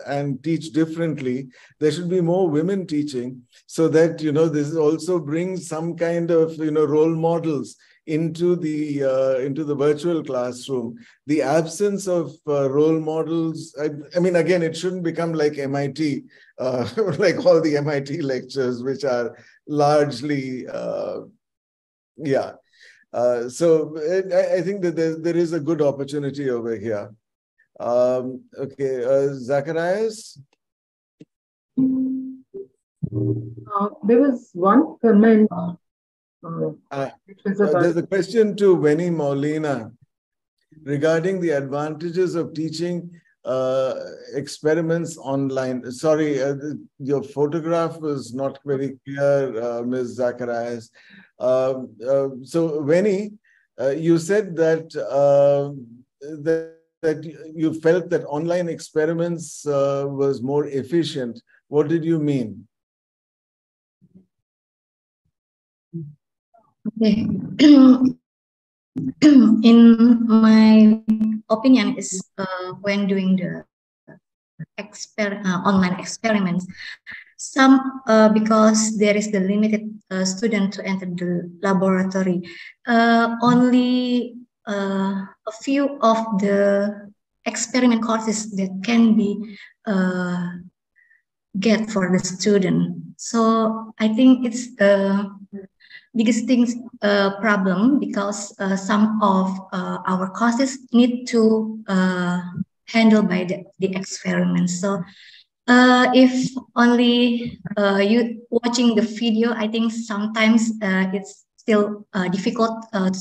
and teach differently, there should be more women teaching, so that this also brings some kind of role models into the virtual classroom. The absence of role models, I mean, again, it shouldn't become like MIT, like all the MIT lectures, which are largely, So I think that there is a good opportunity over here. Okay, Zacharias? There was one comment. There's a question to Veni Maulina regarding the advantages of teaching experiments online. Sorry, your photograph was not very clear, Ms. Zacharias. So, Veni, you said that that you felt that online experiments was more efficient. What did you mean? Okay. In my opinion, is when doing the online experiments, some because there is the limited student to enter the laboratory, only a few of the experiment courses that can be get for the student. So I think it's biggest things problem, because some of our courses need to handle by the experiments. So if only you watching the video, I think sometimes it's still difficult to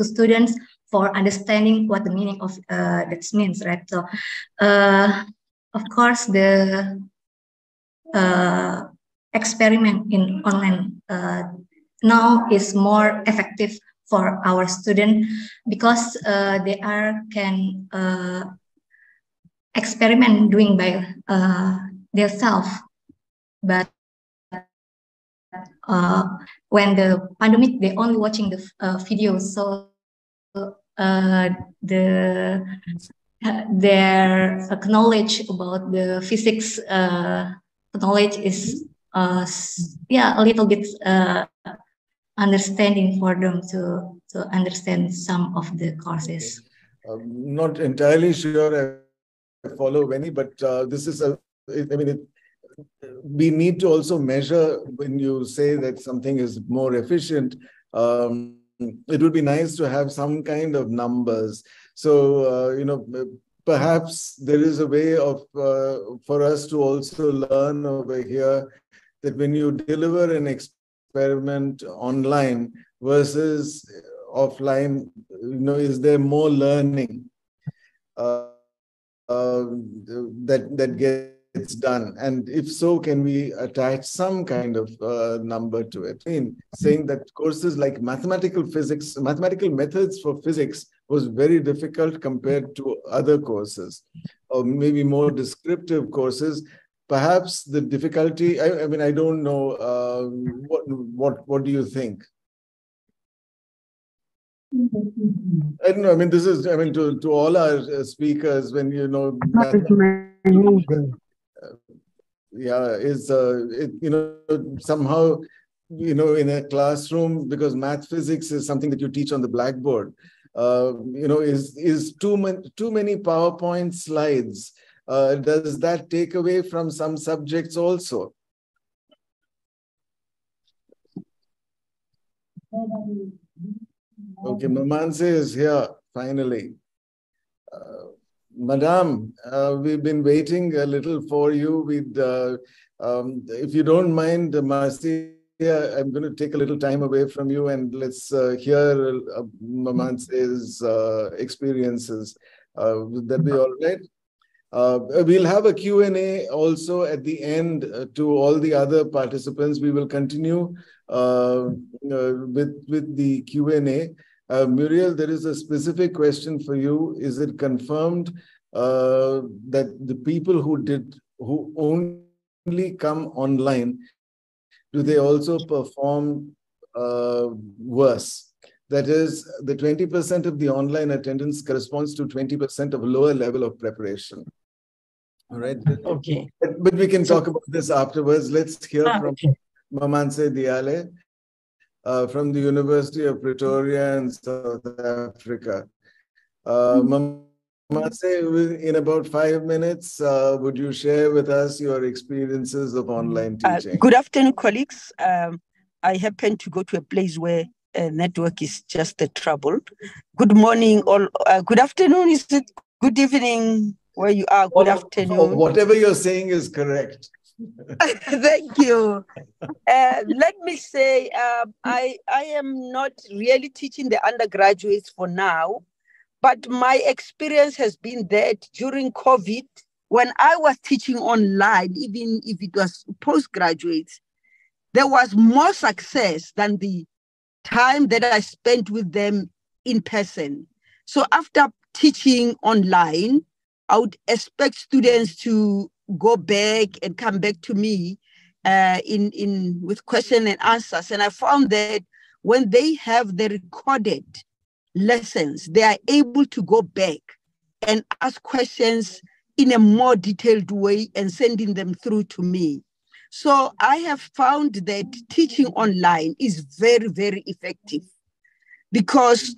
students for understanding what the meaning of that means, right? So of course the experiment in online now is more effective for our student, because they can experiment doing by themselves but when the pandemic, they only watching the videos, so their knowledge about the physics knowledge is a little bit understanding for them to understand some of the courses. Okay. Not entirely sure I follow Wenny, but this is we need to also measure when you say that something is more efficient. It would be nice to have some kind of numbers. So, perhaps there is a way of for us to also learn over here that when you deliver an experiment online versus offline, is there more learning that gets done? And if so, can we attach some kind of number to it? I mean, saying that courses like mathematical methods for physics was very difficult compared to other courses, or maybe more descriptive courses. Perhaps the difficulty, I don't know, what do you think? I don't know. I mean, this is, to all our speakers, when somehow, in a classroom, because math physics is something that you teach on the blackboard, is too many PowerPoint slides. Does that take away from some subjects also? Okay, Mamanse is here, finally. Madam, we've been waiting a little for you. If you don't mind, Marcia, I'm going to take a little time away from you and let's hear Mamanse's experiences. Would that be all right? We'll have a Q&A also at the end to all the other participants. We will continue with the Q&A. Muriel, there is a specific question for you. Is it confirmed that the people who only come online, do they also perform worse? That is, the 20% of the online attendance corresponds to 20% of lower level of preparation. All right. Okay. But we can talk about this afterwards. Let's hear from Mamanse Diale from the University of Pretoria in South Africa. Mamanse, in about 5 minutes, would you share with us your experiences of online teaching? Good afternoon, colleagues. I happen to go to a place where network is just a trouble. Good morning, all. Good afternoon. Is it good evening where you are? Good afternoon. Whatever you're saying is correct. Thank you. Let me say, I am not really teaching the undergraduates for now, but my experience has been that during COVID, when I was teaching online, even if it was postgraduates, there was more success than the time that I spent with them in person. So after teaching online, I would expect students to go back and come back to me with question and answers. And I found that when they have the recorded lessons, they are able to go back and ask questions in a more detailed way and sending them through to me. So I have found that teaching online is very, very effective because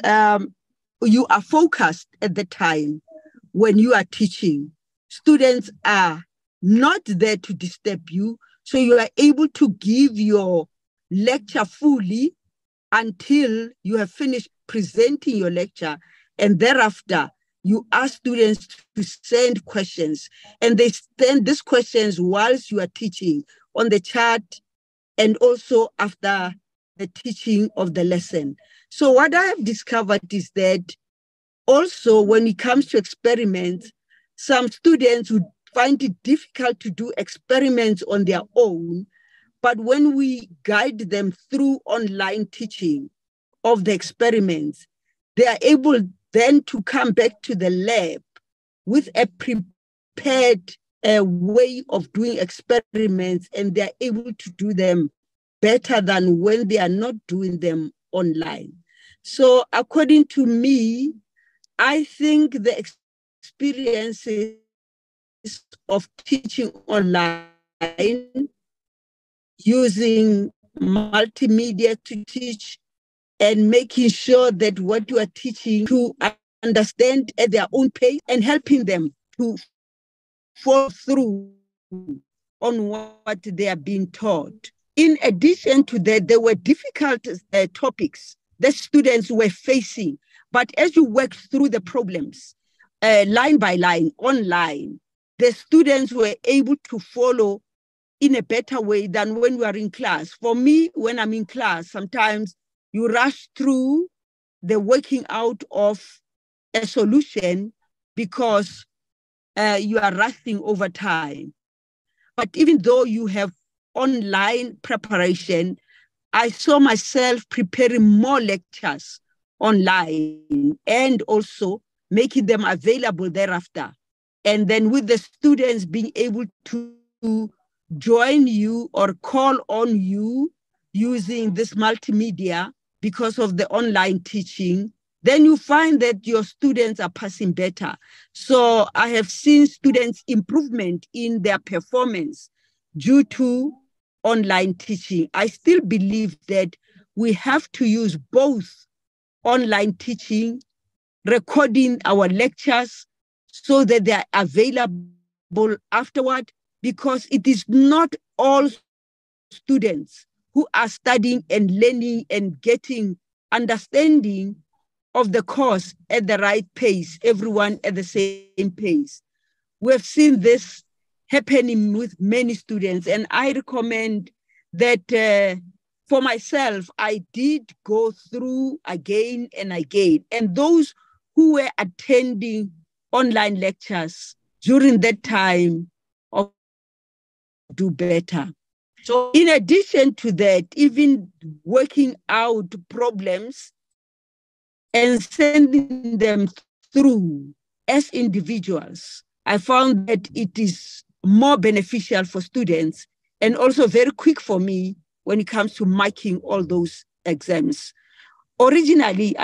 you are focused at the time when you are teaching. Students are not there to disturb you, so you are able to give your lecture fully until you have finished presenting your lecture, and thereafter you ask students to send questions, and they send these questions whilst you are teaching on the chat and also after the teaching of the lesson. So what I have discovered is that also when it comes to experiments, some students would find it difficult to do experiments on their own, but when we guide them through online teaching of the experiments, they are able then to come back to the lab with a prepared a way of doing experiments, and they're able to do them better than when they are not doing them online. So according to me, I think the experiences of teaching online, using multimedia to teach, and making sure that what you are teaching to understand at their own pace, and helping them to follow through on what they are being taught. In addition to that, there were difficult topics that students were facing. But as you work through the problems, line by line, online, the students were able to follow in a better way than when we are in class. For me, when I'm in class, sometimes you rush through the working out of a solution because you are rushing over time. But even though you have online preparation, I saw myself preparing more lectures online and also making them available thereafter. And then with the students being able to join you or call on you using this multimedia because of the online teaching, then you find that your students are passing better. So I have seen students' improvement in their performance due to online teaching. I still believe that we have to use both online teaching, recording our lectures so that they are available afterward, because it is not all students who are studying and learning and getting understanding of the course at the right pace, everyone at the same pace. We have seen this happening with many students, and I recommend that for myself, I did go through again and again, and those who were attending online lectures during that time do better. So in addition to that, even working out problems and sending them through as individuals, I found that it is more beneficial for students and also very quick for me when it comes to marking all those exams. Originally,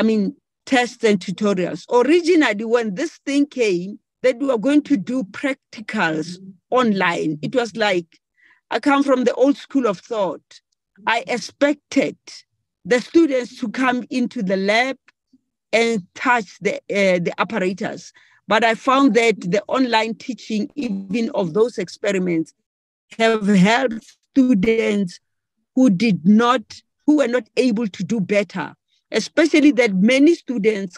tests and tutorials. Originally, when this thing came, that we were going to do practicals online, it was like, I come from the old school of thought. I expected the students to come into the lab and touch the apparatus. But I found that the online teaching, even of those experiments, have helped students who were not able to do better, especially that many students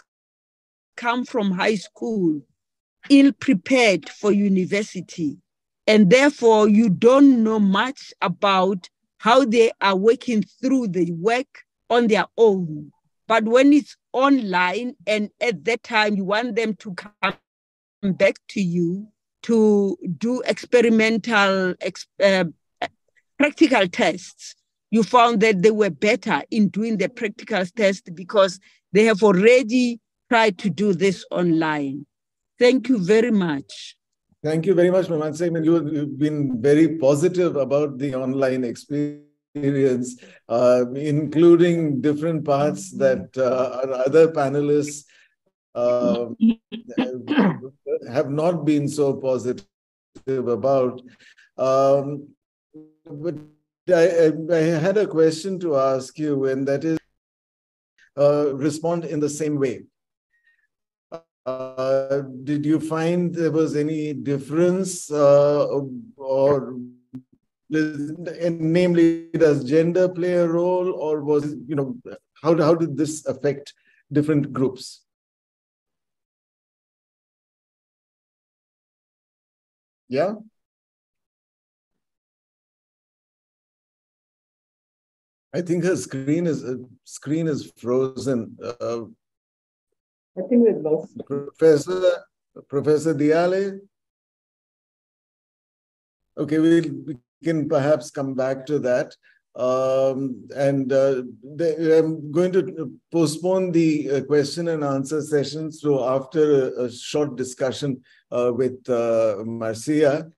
come from high school ill-prepared for university. And therefore, you don't know much about how they are working through the work on their own. But when it's online, and at that time you want them to come back to you to do experimental, practical tests, you found that they were better in doing the practical test because they have already tried to do this online. Thank you very much. Thank you very much, Mamansi. You've been very positive about the online experience, including different parts that our other panelists have not been so positive about. But I had a question to ask you, and that is, respond in the same way. Did you find there was any difference, or namely, does gender play a role, or was, how did this affect different groups? Yeah. I think her screen is frozen. I think we've lost Professor Diale. Okay, we can perhaps come back to that. I'm going to postpone the question and answer sessions to after a short discussion with Marcia.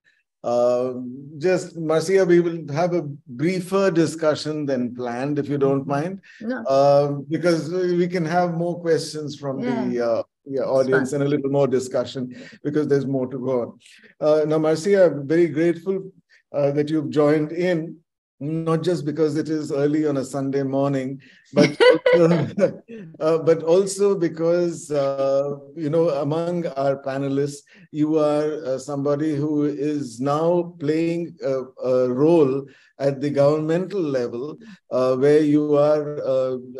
Just, Marcia, we will have a briefer discussion than planned, if you don't mind, because we can have more questions from the audience and a little more discussion, because there's more to go on. Now, Marcia, I'm very grateful that you've joined in, not just because it is early on a Sunday morning, but also because, among our panelists, you are somebody who is now playing a role at the governmental level, where you are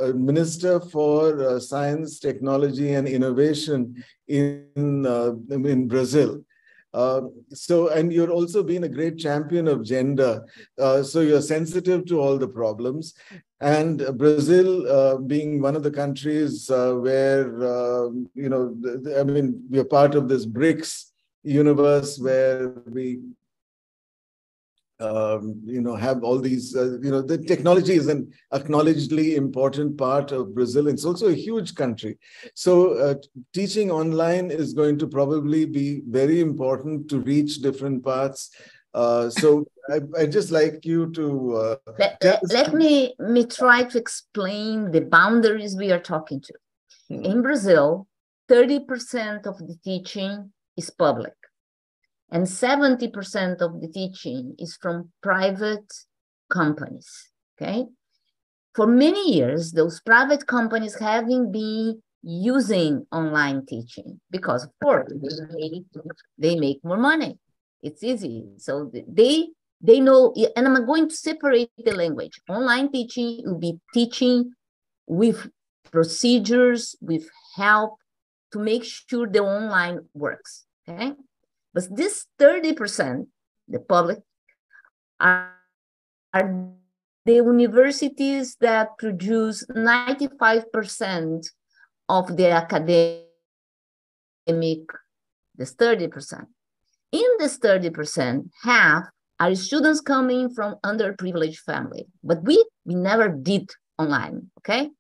a Minister for Science, Technology, and Innovation in Brazil. And you're also been a great champion of gender. So you're sensitive to all the problems. And Brazil being one of the countries where, we're part of this BRICS universe where we have all these, the technology is an acknowledgedly important part of Brazil. It's also a huge country. So teaching online is going to probably be very important to reach different parts. So I'd just like you to... let me try to explain the boundaries we are talking to. In Brazil, 30% of the teaching is public. And 70% of the teaching is from private companies, okay? For many years, those private companies having been using online teaching because, of course, they make more money. It's easy. So they know, and I'm going to separate the language. Online teaching will be teaching with procedures, with help to make sure the online works, okay? But this 30%, the public, are the universities that produce 95% of the academic, this 30%. In this 30%, half are students coming from underprivileged family, but we never did online, okay?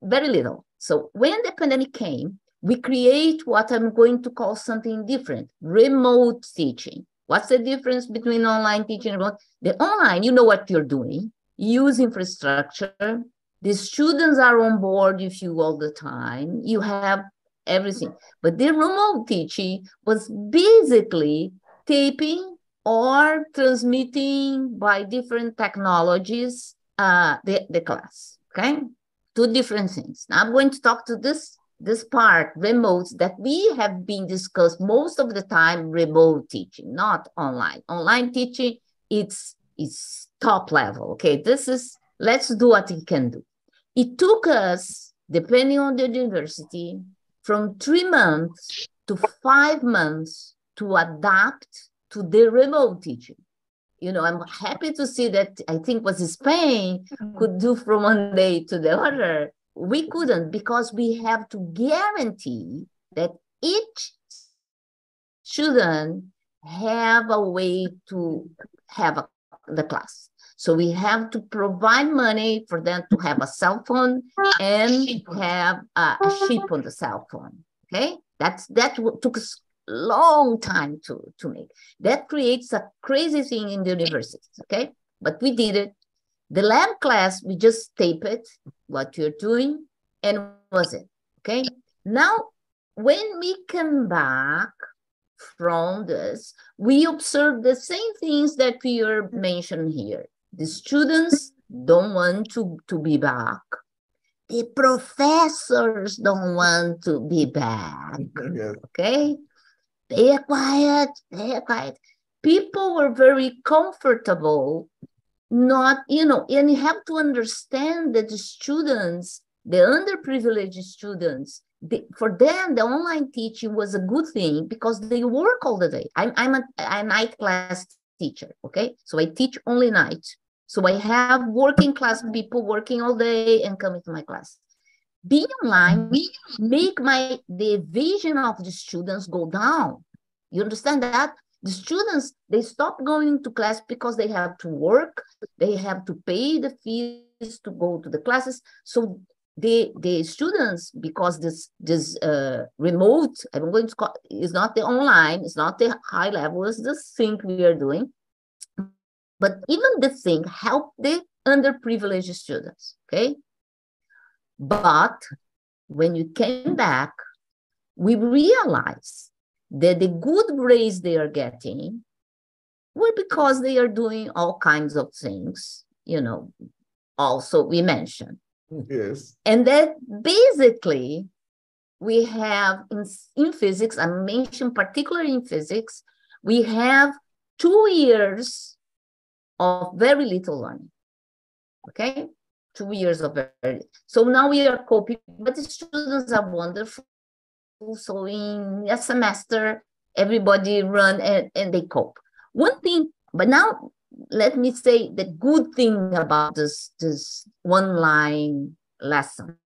Very little. So when the pandemic came, we create what I'm going to call something different, remote teaching. What's the difference between online teaching and remote? The online, you know what you're doing, use infrastructure, the students are on board with you all the time, you have everything. But the remote teaching was basically taping or transmitting by different technologies the class, okay? Two different things. Now I'm going to talk to this part, remote, that we have been discussed most of the time, remote teaching, not online. Online teaching, it's top level, okay? This is, let's do what we can do. It took us, depending on the university, from 3 months to 5 months to adapt to the remote teaching. I'm happy to see that I think what Spain could do from one day to the other. We couldn't, because we have to guarantee that each student have a way to have the class. So we have to provide money for them to have a cell phone and have a chip on the cell phone, okay? That took us a long time to make. That creates a crazy thing in the universities, okay? But we did it. The lab class, we just tape it, what you're doing, and was it, okay? Now, when we come back from this, we observe the same things that we are mentioning here. The students don't want to be back. The professors don't want to be back, okay? They are quiet, People were very comfortable, not, and you have to understand that the students, the underprivileged students, for them, the online teaching was a good thing because they work all the day. I'm a night class teacher, okay? So I teach only night. So I have working class people working all day and coming to my class. Being online make the vision of the students go down. You understand that? The students, they stop going to class because they have to work, they have to pay the fees to go to the classes. So the students, because this remote, I'm going to call, is not the online, it's not the high level, it's the thing we are doing. But even the thing helped the underprivileged students, okay? But when you came back, we realized that the good grades they are getting were because they are doing all kinds of things, you know, also we mentioned. Yes. And that basically we have in physics, I mentioned particularly in physics, we have 2 years of very little learning, okay? 2 years of very, so now we are coping, but the students are wonderful. So in a semester, everybody run and they cope. One thing, but now let me say the good thing about this online lesson.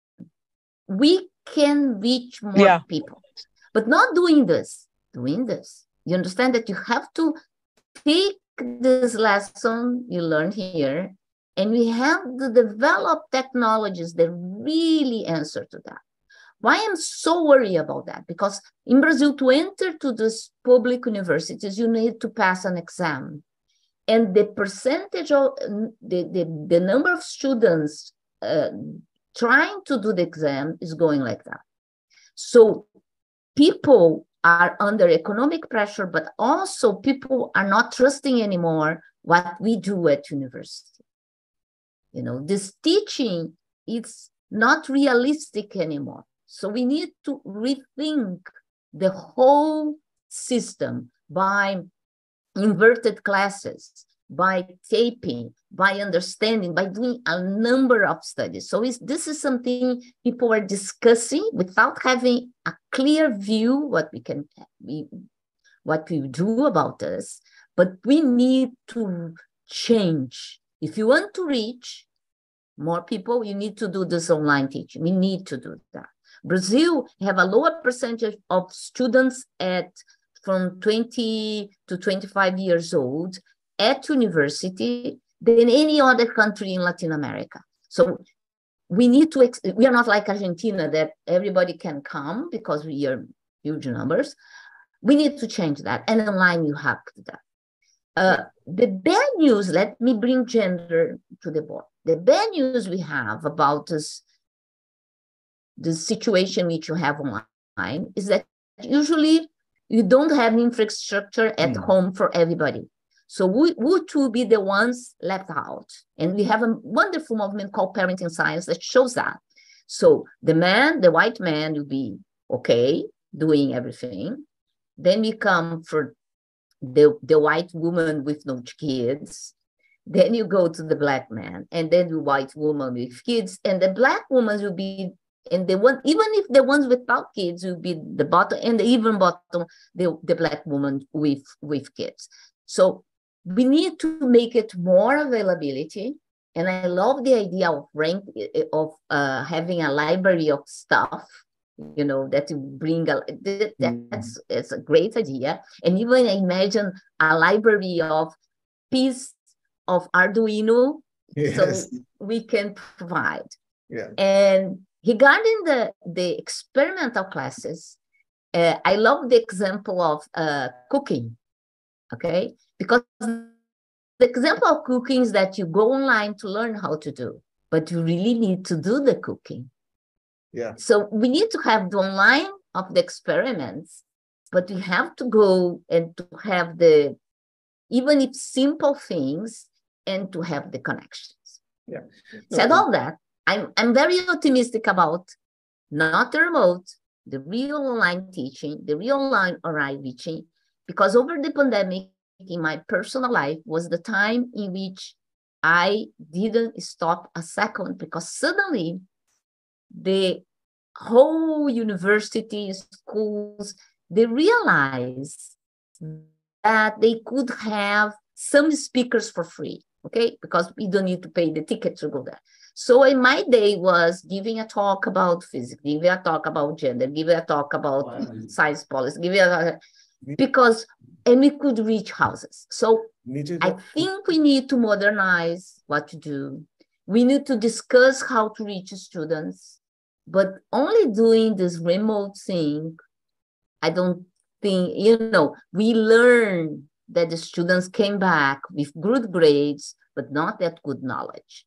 We can reach more people, but not doing this. You understand that you have to take this lesson you learned here, and we have to develop technologies that really answer to that. Why I'm so worried about that? Because in Brazil, to enter to these public universities, you need to pass an exam. And the percentage of the number of students trying to do the exam is going like that. So people are under economic pressure, but also people are not trusting anymore what we do at university. You know, this teaching, it's not realistic anymore. So we need to rethink the whole system by inverted classes, by taping, by understanding, by doing a number of studies. So this is something people are discussing without having a clear view what we do about this. But we need to change. If you want to reach more people, you need to do this online teaching. We need to do that. Brazil have a lower percentage of students from 20 to 25 years old at university than any other country in Latin America. So we need to, we are not like Argentina that everybody can come because we are huge numbers. We need to change that. And online you have that. The bad news, let me bring gender to the board. The bad news we have about the situation which you have online is that usually you don't have infrastructure at home for everybody. So we will be the ones left out. And we have a wonderful movement called Parenting Science that shows that. So the white man will be okay, doing everything. Then we come for the white woman with no kids. Then you go to the black man, and then the white woman with kids, and the black woman will be, and the one, even if the ones without kids will be the bottom, and the even bottom, the black woman with kids. So we need to make it more availability. And I love the idea of having a library of stuff, you know, that you bring, it's a great idea. And even imagine a library of piece of Arduino, so we can provide. Yeah. And regarding the experimental classes, I love the example of cooking, okay? Because the example of cooking is that you go online to learn how to do, but you really need to do the cooking. Yeah. So we need to have the online of the experiments, but we have to go and to have the, even if simple things, and to have the connections. Yeah. Said all that, I'm very optimistic about not the remote, the real online teaching, the real online teaching, because over the pandemic in my personal life was the time in which I didn't stop a second, because suddenly the whole university, schools, they realized that they could have some speakers for free, okay? Because we don't need to pay the ticket to go there. So in my day was giving a talk about physics, giving a talk about gender, giving a talk about science policy, because, and we could reach houses. So I think we need to modernize what to do. We need to discuss how to reach students. But only doing this remote thing, I don't think, we learn that the students came back with good grades, but not that good knowledge.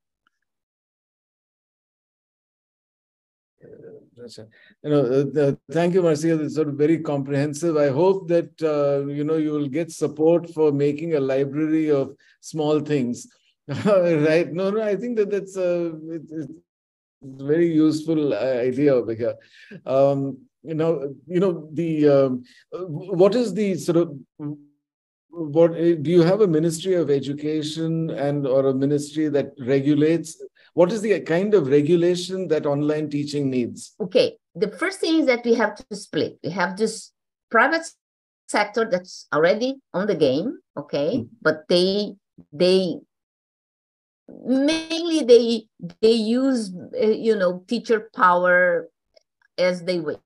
Thank you, Marcia. It's sort of very comprehensive. I hope that you will get support for making a library of small things, right? No, I think that's it's a very useful idea over here. What is the sort of do you have a Ministry of Education or a ministry that regulates? What is the kind of regulation that online teaching needs? Okay, the first thing is that we have to split. We have this private sector that's already on the game, okay, but they mainly they use teacher power as they wish.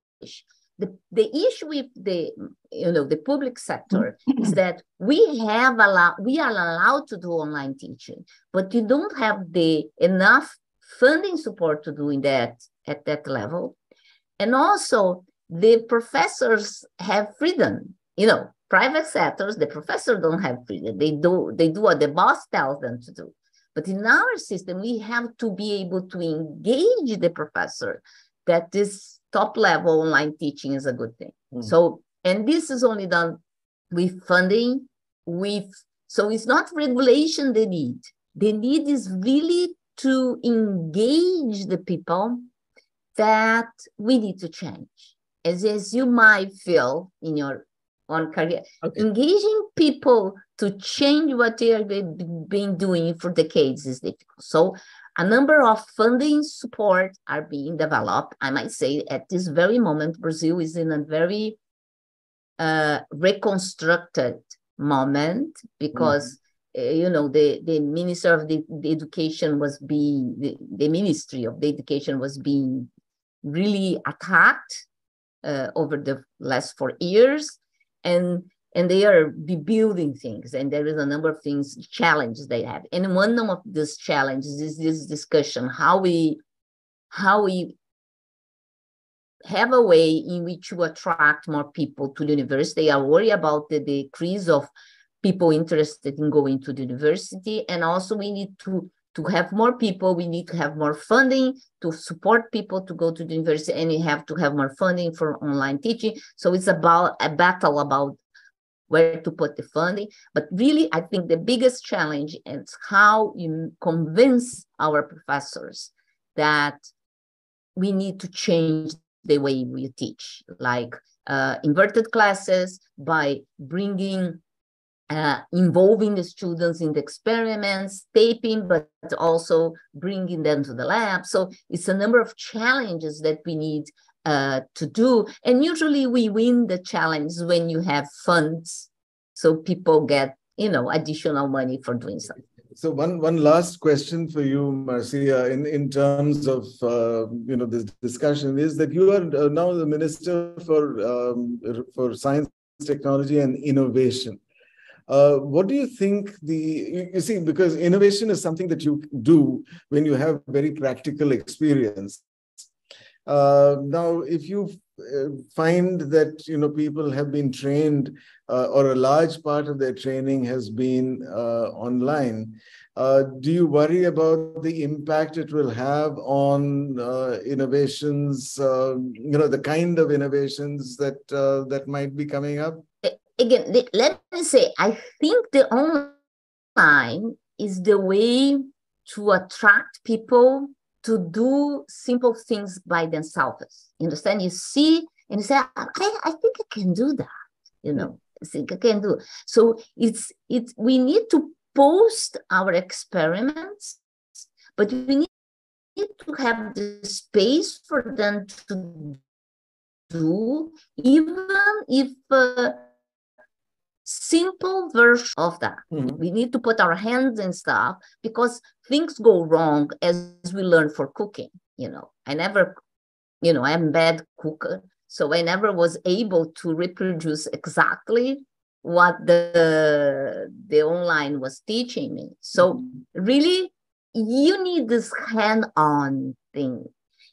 The issue with the public sector is that we are allowed to do online teaching, but you don't have enough funding support to doing that at that level. And also the professors have freedom. Private sectors, the professors don't have freedom. They do what the boss tells them to do. But in our system, we have to be able to engage the professor that this top level online teaching is a good thing. So, and this is only done with funding, so it's not regulation they need. The need is really to engage the people that we need to change. As you might feel in your own career, engaging people to change what they have been doing for decades is difficult. So a number of funding support are being developed. I might say at this very moment, Brazil is in a very reconstructed moment because, the Minister of the Education was the Ministry of the Education was being really attacked over the last 4 years. And they are rebuilding things, and there is a number of challenges they have. And one of these challenges is this discussion, how we have a way in which to attract more people to the university. I worry about the decrease of people interested in going to the university, and also we need to have more people, we need to have more funding to support people to go to the university, and we have to have more funding for online teaching. So it's about a battle about where to put the funding. But really, I think the biggest challenge is how you convince our professors that we need to change the way we teach, like inverted classes, by bringing, involving the students in the experiments, taping, but also bringing them to the lab. So it's a number of challenges that we need to do. And usually we win the challenge when you have funds, so people get, additional money for doing something. So one last question for you, Marcia, in terms of, this discussion is that you are now the Minister for Science, Technology and Innovation. What do you think you see, because innovation is something that you do when you have very practical experience. Now, if you find that, people have been trained or a large part of their training has been online, do you worry about the impact it will have on innovations, the kind of innovations that might be coming up? Again, let me say, I think the online is the way to attract people to do simple things by themselves. You understand? You see, and you say, I think I can do that. I think I can do it. So we need to post our experiments, but we need to have the space for them to do, even if simple version of that. We need to put our hands in stuff because things go wrong as we learn for cooking. I never, I'm a bad cooker, so I never was able to reproduce exactly what the online was teaching me. So really, you need this hand-on thing.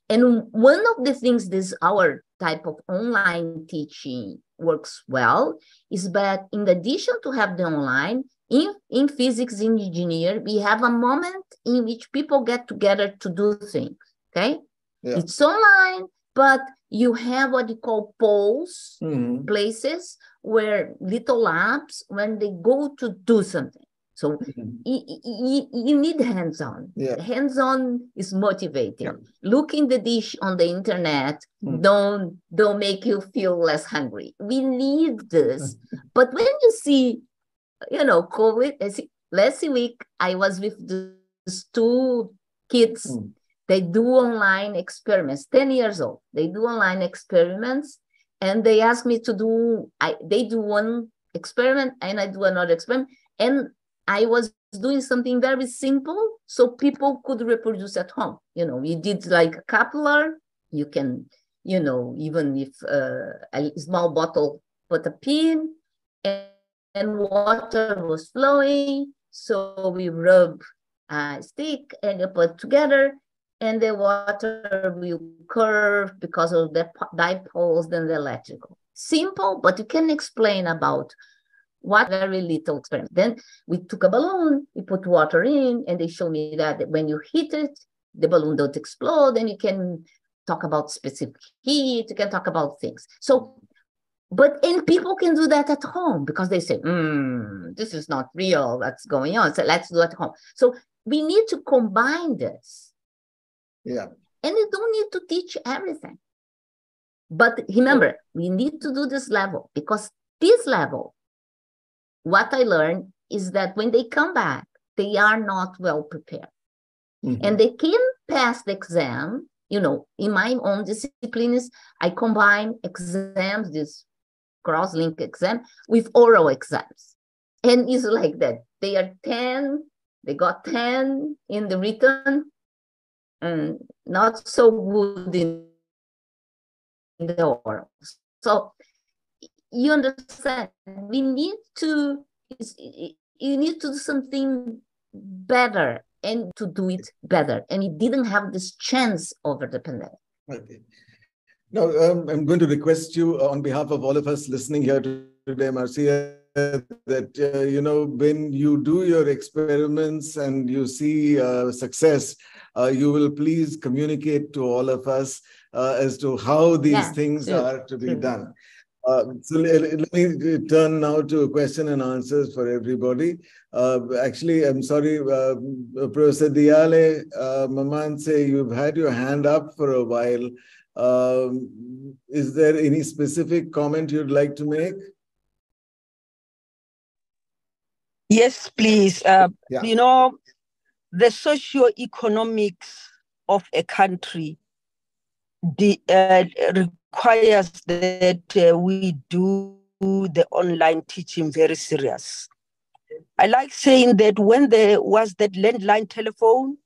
And one of the things this our type of online teaching works well is that in addition to have the online, in physics and engineer, we have a moment in which people get together to do things, okay? Yeah. It's online, but you have what you call poles, places where little labs, when they go to do something. So you need hands-on. Yeah. Hands-on is motivating. Yeah. Looking the dish on the internet don't make you feel less hungry. We need this. But when you see, COVID, last week I was with these two kids. They do online experiments, 10 years old. They do online experiments, and they ask me to do, they do one experiment and I do another experiment. And I was doing something very simple so people could reproduce at home. We did like a capillary. You can, even if a small bottle, put a pin and water was flowing. So we rub a stick and you put together, and the water will curve because of the dipoles and the electrical. Simple, but you can explain about what very little experiment. Then we took a balloon, we put water in, and they show me that when you heat it, the balloon don't explode, and you can talk about specific heat, you can talk about things. So, and people can do that at home because they say, this is not real, what's going on, so let's do it at home. So we need to combine this. Yeah. And you don't need to teach everything. But remember, we need to do this level, because this level, what I learned is that when they come back, they are not well prepared. And they can pass the exam. In my own disciplines, I combine exams, this cross-link exam, with oral exams. And it's like that. They are 10, they got 10 in the written, and not so good in the oral. So you understand, we need to, you need to do something better and to do it better. And we didn't have this chance over the pandemic. Okay. Now, I'm going to request you on behalf of all of us listening here today, Marcia, that, when you do your experiments and you see success, you will please communicate to all of us as to how these things are to be done. So let me turn now to question and answers for everybody. Actually, I'm sorry, Professor Diale, Mamanse, you've had your hand up for a while. Is there any specific comment you'd like to make? Yes, please. The socio-economics of a country requires that we do the online teaching very serious. I like saying that when there was that landline telephone,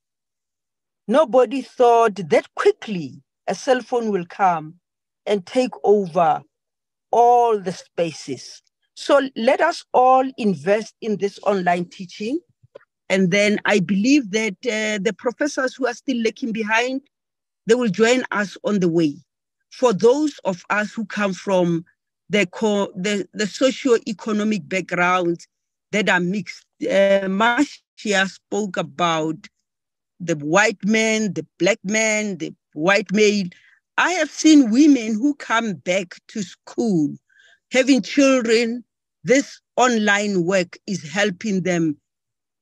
nobody thought that quickly a cell phone will come and take over all the spaces. So let us all invest in this online teaching. And then I believe that the professors who are still lagging behind, they will join us on the way. For those of us who come from the socio-economic backgrounds that are mixed, Marcia spoke about the white man, the black man, the white male. I have seen women who come back to school, having children. This online work is helping them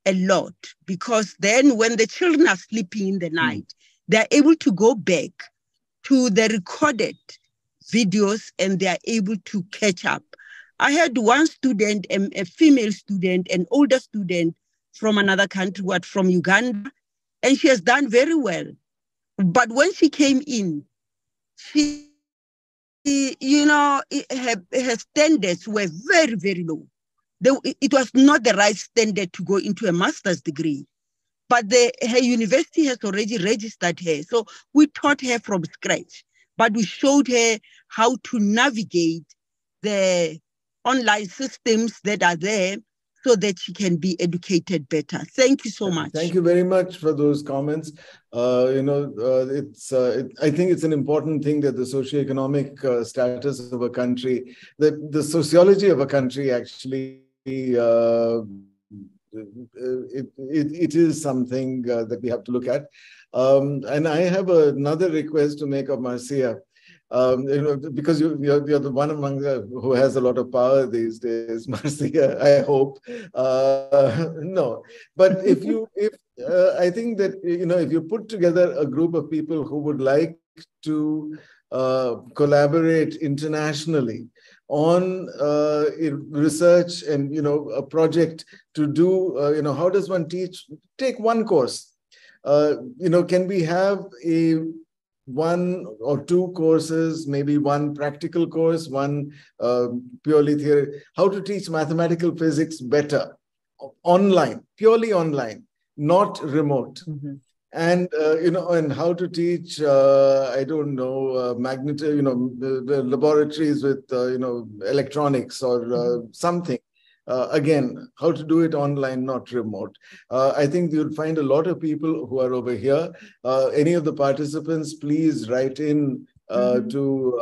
a lot, because then when the children are sleeping in the night, they're able to go back to the recorded videos and they are able to catch up. I had one student, a female student, an older student from another country, from Uganda, and she has done very well. But when she came in, her standards were very, very low. It was not the right standard to go into a master's degree. But her university has already registered her. So we taught her from scratch, but we showed her how to navigate the online systems that are there so that she can be educated better. Thank you so much. Thank you very much for those comments. I think it's an important thing that the socioeconomic status of a country, the sociology of a country actually, it is something that we have to look at. And I have another request to make of Marcia. Because you're the one among who has a lot of power these days, Marcia, I hope. No, but I think that, if you put together a group of people who would like to collaborate internationally on research and, a project to do, how does one take one course? Can we have one or two courses, maybe one practical course, one purely theory, how to teach mathematical physics better, online, purely online, not remote. Mm-hmm. And, and how to teach, I don't know, the laboratories with, electronics or something. Again, how to do it online, not remote. I think you'll find a lot of people who are over here. Any of the participants, please write in to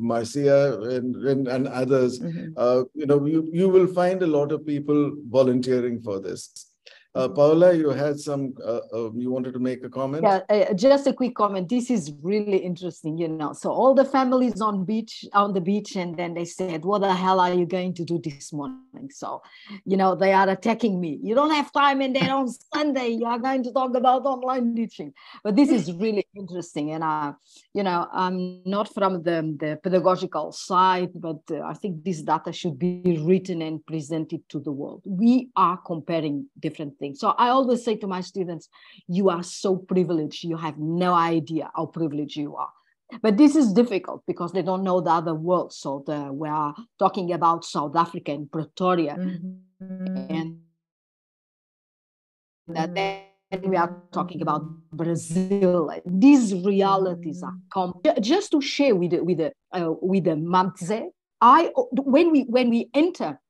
Marcia and others. Mm-hmm. You will find a lot of people volunteering for this. Paula, you had you wanted to make a comment? Yeah, just a quick comment. This is really interesting, So all the families on the beach, and then they said, what the hell are you going to do this morning? So, they are attacking me. You don't have time, and then on Sunday, you are going to talk about online teaching. But this is really interesting. And, I'm not from the pedagogical side, but I think this data should be written and presented to the world. We are comparing different things. So I always say to my students, you are so privileged. You have no idea how privileged you are. But this is difficult because they don't know the other world. So we are talking about South Africa and Pretoria. Mm-hmm. And then we are talking about Brazil. These realities are just to share with the Mamtse. When we enter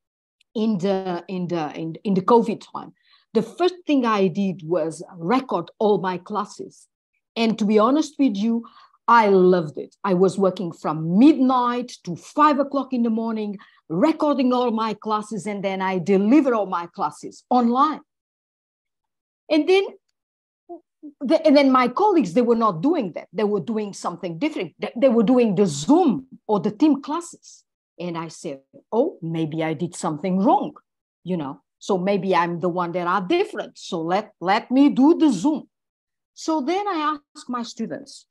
in the COVID time, the first thing I did was record all my classes. And to be honest with you, I loved it. I was working from midnight to 5 o'clock in the morning, recording all my classes, and then I deliver all my classes online. And then my colleagues, they were not doing that. They were doing something different. They were doing the Zoom or the team classes. And I said, oh, maybe I did something wrong, So maybe I'm the one that are different. So let me do the Zoom. So then I ask my students,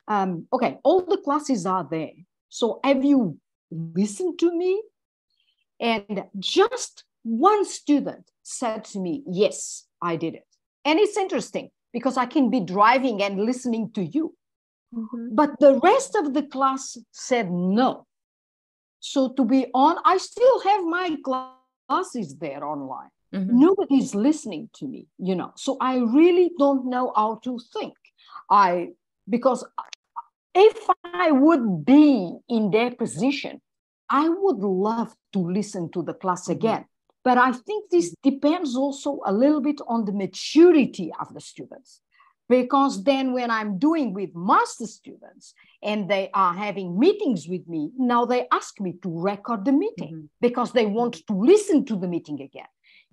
okay, all the classes are there. So have you listened to me? And just one student said to me, yes, I did it. And it's interesting because I can be driving and listening to you. Mm-hmm. But the rest of the class said no. So to be honest, I still have my classes there online. Mm-hmm. Nobody's listening to me, So I really don't know how to think. Because if I would be in their position, I would love to listen to the class again. But I think this depends also a little bit on the maturity of the students. Because then when I'm doing with master students and they are having meetings with me, now they ask me to record the meeting because they want to listen to the meeting again.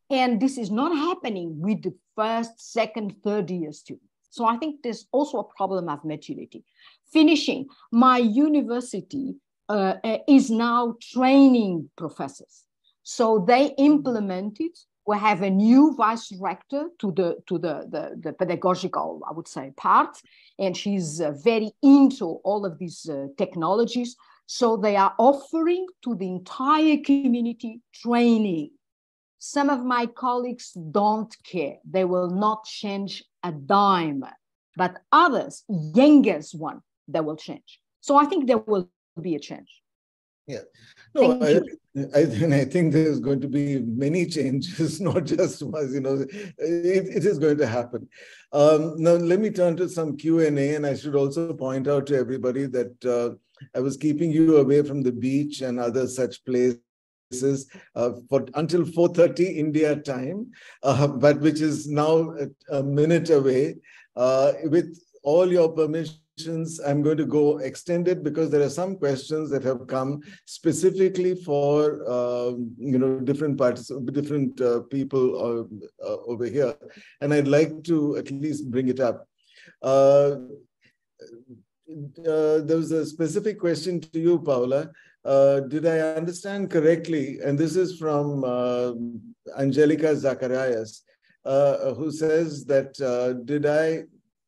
And this is not happening with the first, second, third year students. So I think there's also a problem of maturity. Finishing, my university is now training professors. So they implemented, we have a new vice rector to the pedagogical, I would say, part, and she's very into all of these technologies. So they are offering to the entire community training. Some of my colleagues don't care. They will not change a dime, but others, youngest one, they will change. So I think there will be a change. Yeah, no, I think there's going to be many changes, not just once, it is going to happen. Now, let me turn to some Q&A, and I should also point out to everybody that I was keeping you away from the beach and other such places until 4:30 India time, but which is now a minute away. With all your permissions, I'm going to go extended because there are some questions that have come specifically for different people over here, and I'd like to at least bring it up. There was a specific question to you, Paula. Did I understand correctly? And this is from Angelica Zacharias, who says that, did I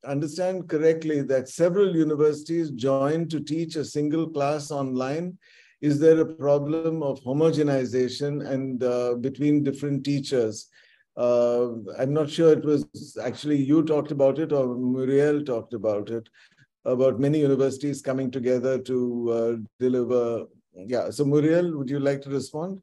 understand correctly that several universities joined to teach a single class online? Is there a problem of homogenization and between different teachers? I'm not sure it was actually you talked about it or Muriel talked about it, about many universities coming together to deliver. Yeah, so Muriel, would you like to respond?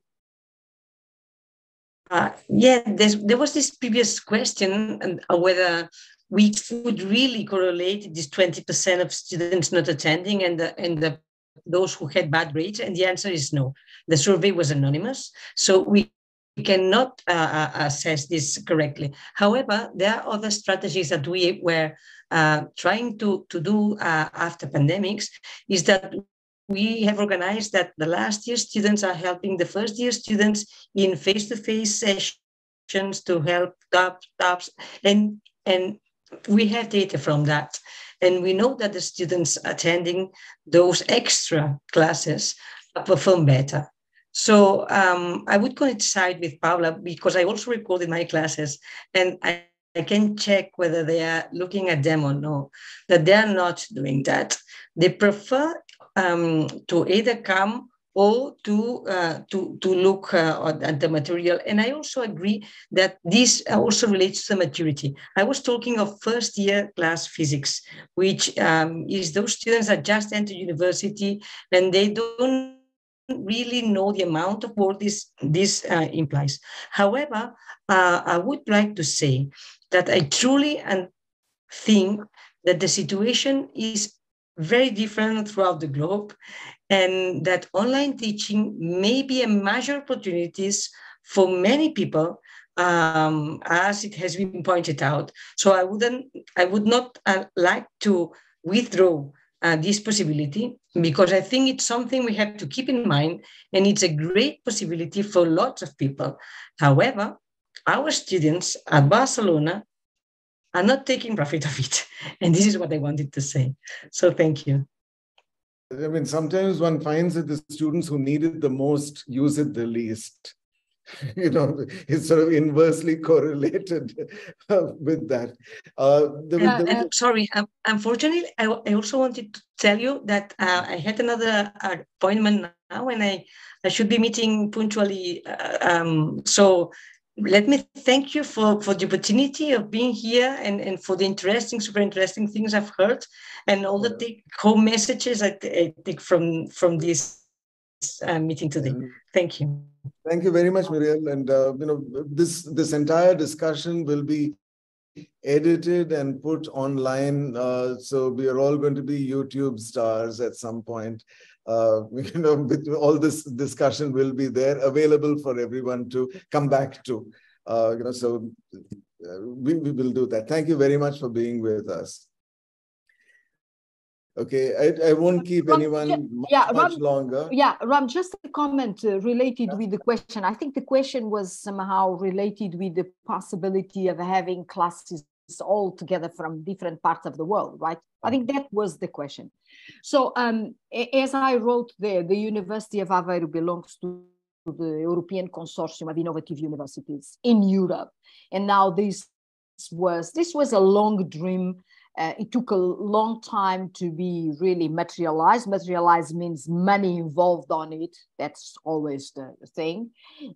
Yeah, there was this previous question whether we could really correlate this 20% of students not attending and those who had bad grades, and the answer is no. The survey was anonymous, so we cannot assess this correctly. However, there are other strategies that we were trying to do after pandemics, is that we have organized that the last year students are helping the first year students in face-to-face sessions to help TOPS, and we have data from that. And we know that the students attending those extra classes perform better. So I would coincide with Paula because I also recorded my classes, and I can check whether they are looking at them or no, that they are not doing that. They prefer to either come or to look at the material. And I also agree that this also relates to maturity. I was talking of first year class physics, which is those students that just enter university and they don't really know the amount of work this implies. However, I would like to say that I truly think that the situation is very different throughout the globe, and that online teaching may be a major opportunities for many people, as it has been pointed out. So I would not like to withdraw this possibility, because I think it's something we have to keep in mind, and it's a great possibility for lots of people. However, our students at Barcelona are not taking profit of it. And this is what I wanted to say. So thank you. I mean, sometimes one finds that the students who need it the most use it the least. It's sort of inversely correlated with that. Sorry, unfortunately, I also wanted to tell you that I had another appointment now, and I should be meeting punctually. So let me thank you for the opportunity of being here and for the super interesting things I've heard, and all the take-home messages I take from this meeting today. Thank you. Thank you very much, Muriel. And this entire discussion will be edited and put online. So we are all going to be YouTube stars at some point. With all this discussion will be there, available for everyone to come back to. So we will do that. Thank you very much for being with us. Okay, I won't keep anyone much longer. Yeah, Ram, just a comment related with the question. I think the question was somehow related with the possibility of having classes all together from different parts of the world, right? I think that was the question. So as I wrote there, the University of Aveiro belongs to the European Consortium of Innovative Universities in Europe. And now this was a long dream. It took a long time to be really materialized. Materialized means money involved on it. That's always the thing.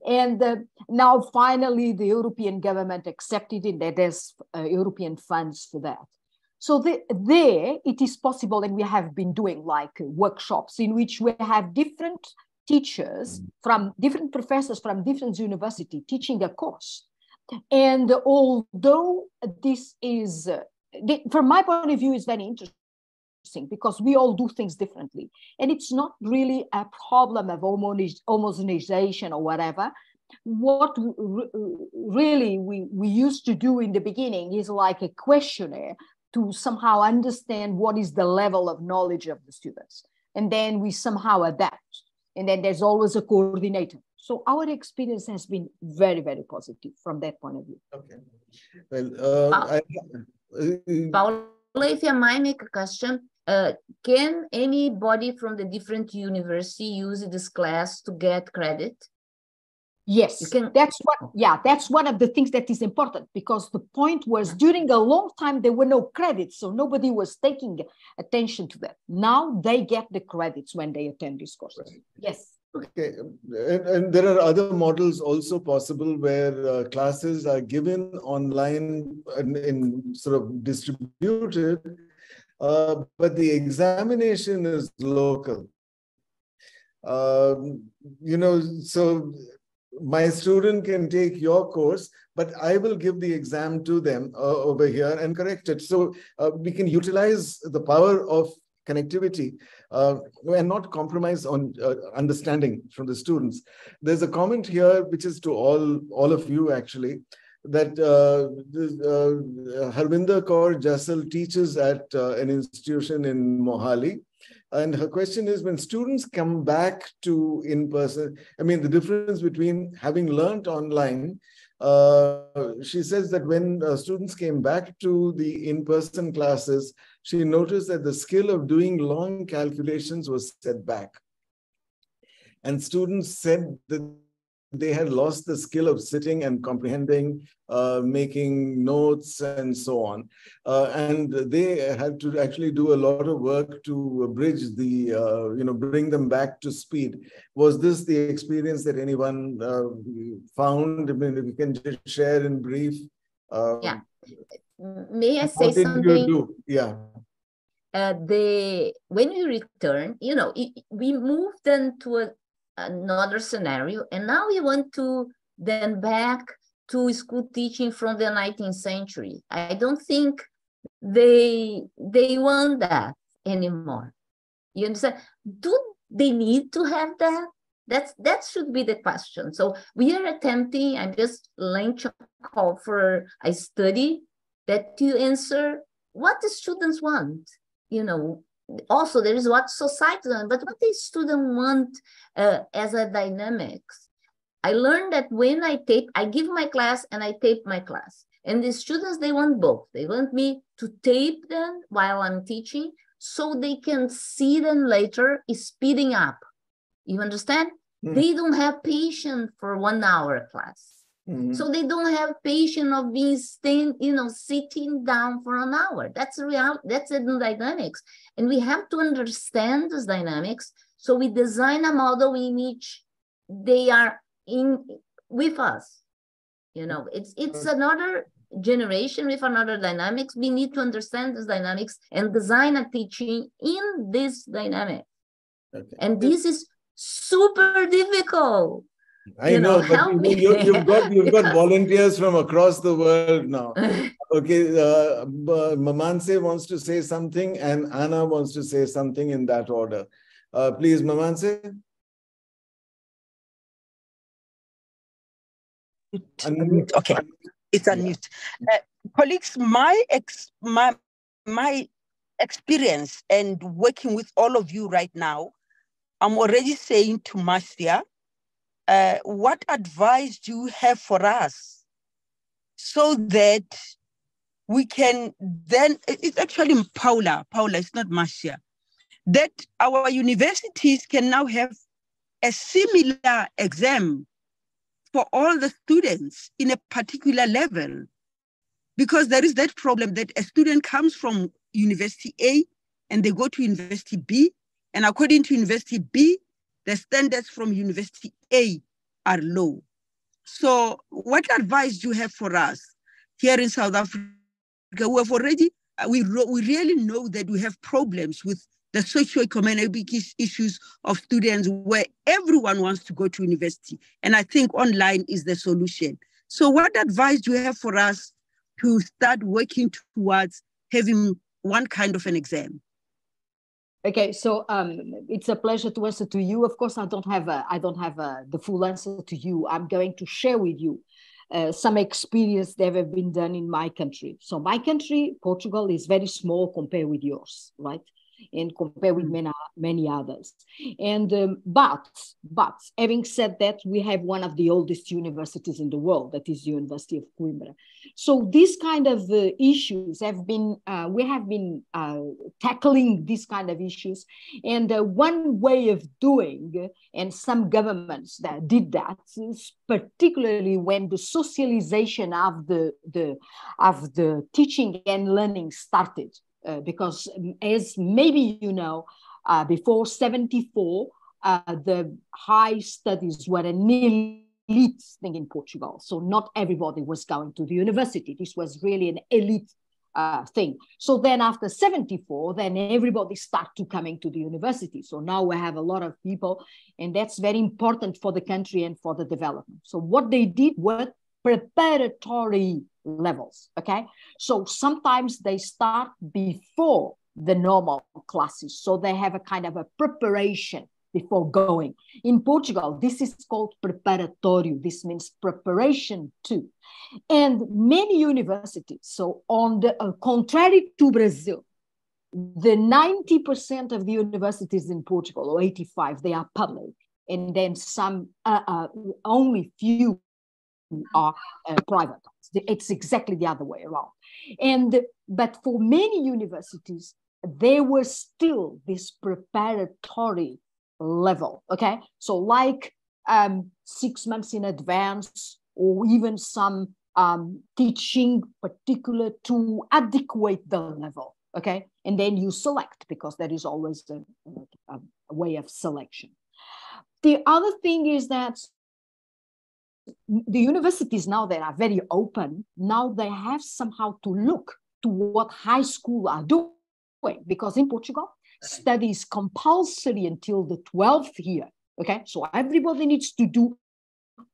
And now finally the European government accepted it, that there's European funds for that. So there it is possible, and we have been doing like workshops in which we have different teachers from different professors from different universities teaching a course. And although this is, from my point of view, is very interesting, missing because we all do things differently. And it's not really a problem of homogenization or whatever. What really we used to do in the beginning is like a questionnaire to somehow understand what is the level of knowledge of the students. And then we somehow adapt. And then there's always a coordinator. So our experience has been very, very positive from that point of view. Okay. Well, Paula, if I might make a question, can anybody from the different university use this class to get credit? Yes, that's one of the things that is important, because the point was during a long time, there were no credits. So nobody was taking attention to that. Now they get the credits when they attend these courses. Yes. Okay. And there are other models also possible where classes are given online and sort of distributed, but the examination is local. So my student can take your course, but I will give the exam to them over here and correct it. So we can utilize the power of connectivity and not compromise on understanding from the students. There's a comment here, which is to all of you actually, that Harvinder Kaur Jassal teaches at an institution in Mohali. And her question is, when students come back to in-person, I mean, the difference between having learned online, she says that when students came back to the in-person classes, she noticed that the skill of doing long calculations was set back. And students said that they had lost the skill of sitting and comprehending, making notes and so on. And they had to actually do a lot of work to bridge the, bring them back to speed. Was this the experience that anyone found? I mean, if you can just share in brief. Yeah. May I say something? What did you do? Yeah. When we returned, we moved them to another scenario, and now we want to then back to school teaching from the 19th century. I don't think they want that anymore. You understand? Do they need to have that? That should be the question. So we are attempting, I just launched a call for a study that to answer what the students want, Also, there is what society wants, but what the student want as a dynamics. I learned that when I give my class and I tape my class. And the students, they want both. They want me to tape them while I'm teaching so they can see them later speeding up. You understand? Mm-hmm. They don't have patience for 1 hour class. Mm-hmm. So they don't have patience of being sitting down for an hour. That's the dynamics. And we have to understand those dynamics. So we design a model in which they are with us. It's another generation with another dynamics. We need to understand this dynamics and design a teaching in this dynamic. Okay. And this is super difficult. I know, but you've got volunteers from across the world now. Okay, Mamanse wants to say something, and Anna wants to say something in that order. Please, Mamanse. Okay, it's unmute. Colleagues, my experience and working with all of you right now, I'm already saying to Marcia, what advice do you have for us so that we can then, it's actually Paula, it's not Marcia, that our universities can now have a similar exam for all the students in a particular level, because there is that problem that a student comes from University A and they go to University B, and according to University B, the standards from University A are low. So what advice do you have for us here in South Africa? We have already, we really know that we have problems with the socio-economic issues of students where everyone wants to go to university. And I think online is the solution. So what advice do you have for us to start working towards having one kind of an exam? Okay, so it's a pleasure to answer to you. Of course, I don't have the full answer to you. I'm going to share with you some experience that have been done in my country. So my country, Portugal, is very small compared with yours, right? And compared with many others. And but having said that, we have one of the oldest universities in the world, that is the University of Coimbra. So these kind of issues have been, we have been tackling these kind of issues. And one way of doing, and some governments that did that, is particularly when the socialization of the teaching and learning started. Because as maybe you know, before 74, the high studies were an elite thing in Portugal. So not everybody was going to the university. This was really an elite thing. So then after 74, then everybody started coming to the university. So now we have a lot of people, and that's very important for the country and for the development. So what they did were preparatory levels, okay? So sometimes they start before the normal classes. So they have a kind of a preparation before going. In Portugal, this is called preparatório. This means preparation too. And many universities, so on the contrary to Brazil, the 90% of the universities in Portugal, or 85, they are public. And then some, only few are private. It's exactly the other way around. But for many universities, there was still this preparatory level, okay? So like 6 months in advance, or even some teaching particular to adequate the level, okay? And then you select, because there is always a way of selection. The other thing is that the universities now, that are very open, now they have somehow to look to what high school are doing, because in Portugal, study is compulsory until the 12th year, okay? So everybody needs to do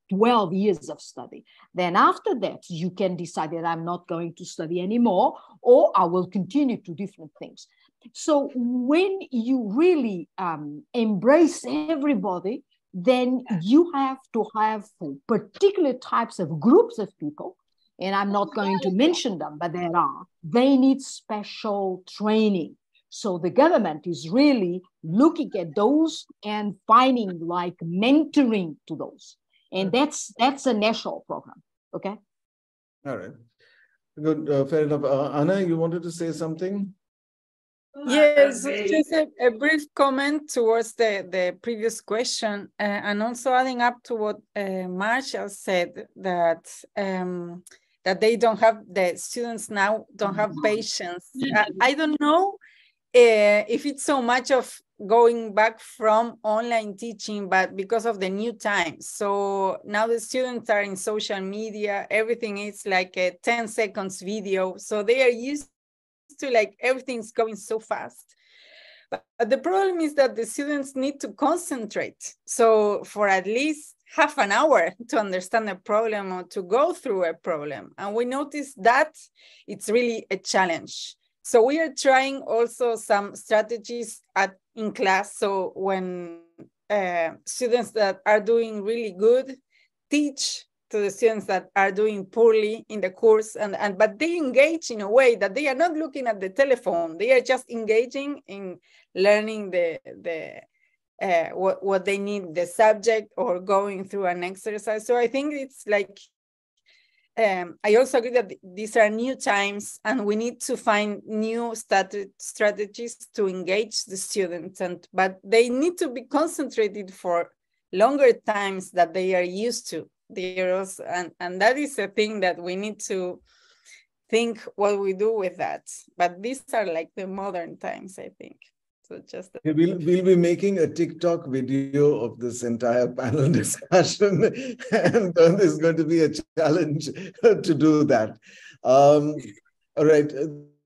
12 years of study. Then after that, you can decide that I'm not going to study anymore, or I will continue to different things. So when you really embrace everybody, then you have to have particular types of groups of people, and I'm not going to mention them, but they need special training. So the government is really looking at those and finding like mentoring to those. And that's a national program, okay? All right, good, fair enough. Anna, you wanted to say something? Yes, just a brief comment towards the previous question, and also adding up to what Marshall said, that that they don't have, the students now don't have patience. I don't know if it's so much of going back from online teaching, but because of the new times. So now the students are in social media, everything is like a 10 seconds video. So they are used to like everything's going so fast. But the problem is that the students need to concentrate. So for at least half an hour to understand a problem or to go through a problem. And we notice that it's really a challenge. So we are trying also some strategies in class. So when students that are doing really good teach to the students that are doing poorly in the course, but they engage in a way that they are not looking at the telephone. They are just engaging in learning what they need, the subject, or going through an exercise. So I think it's like, I also agree that these are new times and we need to find new strategies to engage the students, but they need to be concentrated for longer times that they are used to. And that is a thing that we need to think what we do with that. But these are like the modern times, I think. So just we'll be making a TikTok video of this entire panel discussion, and there's going to be a challenge to do that. All right.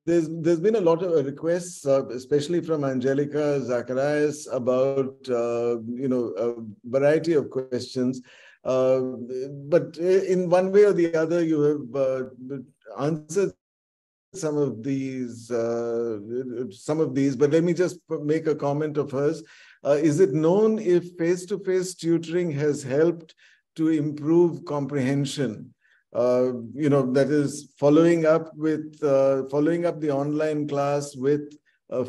There's been a lot of requests, especially from Angelica Zacharias, about a variety of questions. But in one way or the other, you have answered some of these, but let me just make a comment of hers. Is it known if face-to-face tutoring has helped to improve comprehension? That is following up the online class with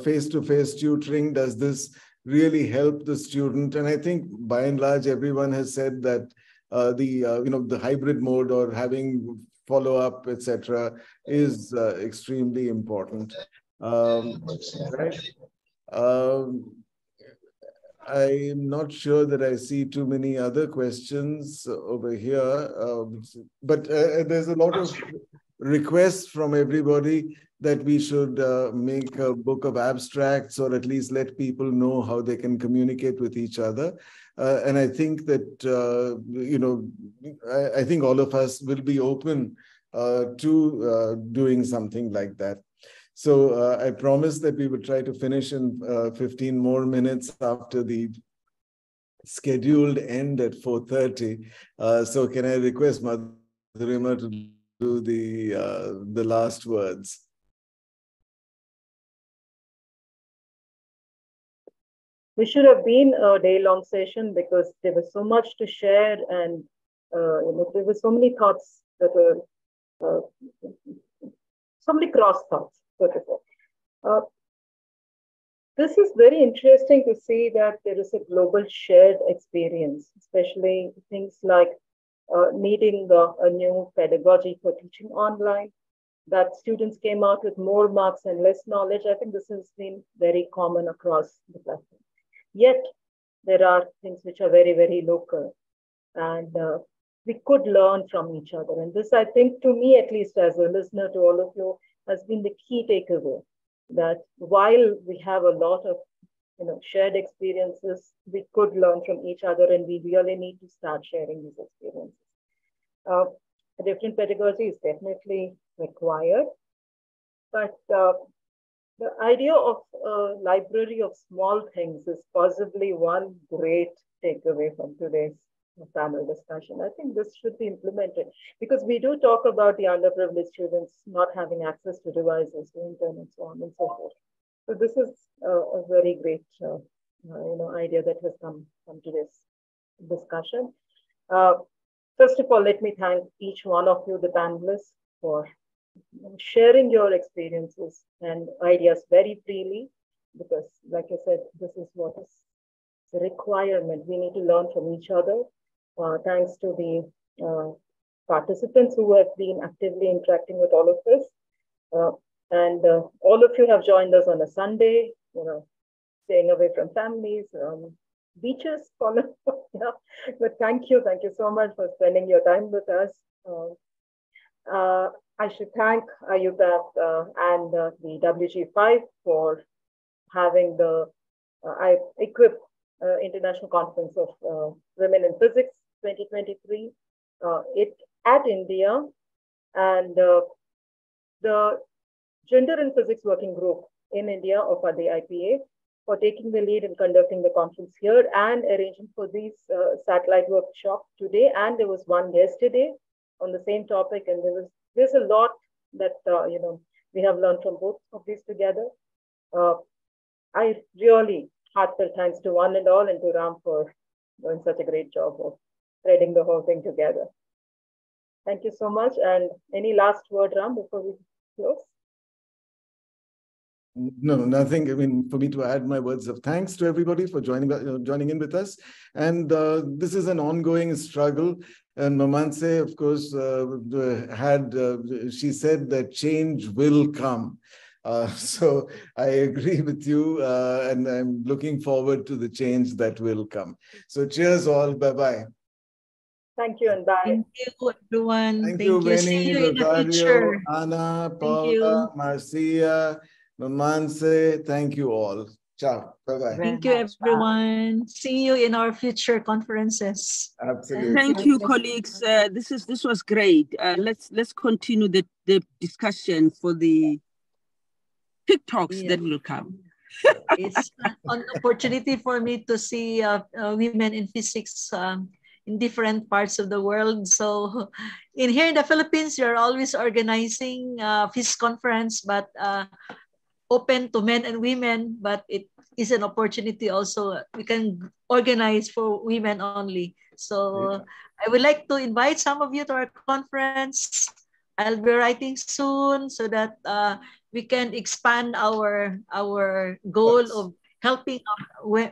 face-to-face tutoring. Does this really help the student? And I think by and large, everyone has said that the hybrid mode or having follow-up, etc., is extremely important. Right? I'm not sure that I see too many other questions over here, but there's a lot of requests from everybody that we should make a book of abstracts, or at least let people know how they can communicate with each other. And I think that, I think all of us will be open to doing something like that. So I promised that we would try to finish in 15 more minutes after the scheduled end at 4:30. So can I request Madhurima to do the last words? We should have been a day-long session because there was so much to share, and there were so many thoughts that were, so many cross thoughts. This is very interesting to see that there is a global shared experience, especially things like needing a new pedagogy for teaching online, that students came out with more marks and less knowledge. I think this has been very common across the platform. Yet, there are things which are very, very local, and we could learn from each other. And this, I think, to me, at least as a listener to all of you, has been the key takeaway, that while we have a lot of shared experiences, we could learn from each other, and we really need to start sharing these experiences. A different pedagogy is definitely required, but the idea of a library of small things is possibly one great takeaway from today's panel discussion. I think this should be implemented, because we do talk about the underprivileged students not having access to devices, to internet, so on and so forth. So this is a very great idea that has come from today's discussion. First of all, let me thank each one of you, the panelists, for sharing your experiences and ideas very freely, because like I said, this is what is the requirement. We need to learn from each other. Thanks to the participants who have been actively interacting with all of us. And all of you have joined us on a Sunday, staying away from families, beaches, yeah. But thank you so much for spending your time with us. I should thank Ayuba and the WG5 for having the IQUIP International Conference of Women in Physics 2023 at India, and the Gender in Physics Working Group in India of the IPA for taking the lead in conducting the conference here and arranging for these satellite workshops today. And there was one yesterday on the same topic, and there's a lot that we have learned from both of these together. I really heartfelt thanks to one and all, and to Ram for doing such a great job of threading the whole thing together. Thank you so much. And any last word, Ram, before we close? No, nothing. I mean, for me to add my words of thanks to everybody for joining in with us. And this is an ongoing struggle. And Mamanse, of course, she said that change will come. So I agree with you, and I'm looking forward to the change that will come. So cheers all. Bye-bye. Thank you and bye. Thank you, everyone. Thank you, Benny, Rosario, Anna, Paula, Marcia, Mamanse. Thank you all. Ciao. Bye-bye. Thank you, everyone. See you in our future conferences. Absolutely. Thank you, colleagues. This was great. Let's continue the discussion for the TikToks that will come. It's an opportunity for me to see women in physics in different parts of the world. So here in the Philippines, you're always organizing physics conference, but open to men and women, but it is an opportunity also. We can organize for women only. So I would like to invite some of you to our conference. I'll be writing soon so that we can expand our goal of helping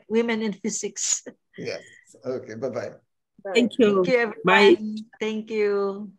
women in physics. Yes. Okay. Bye-bye. Thank you. Thank you, everyone. Bye. Thank you.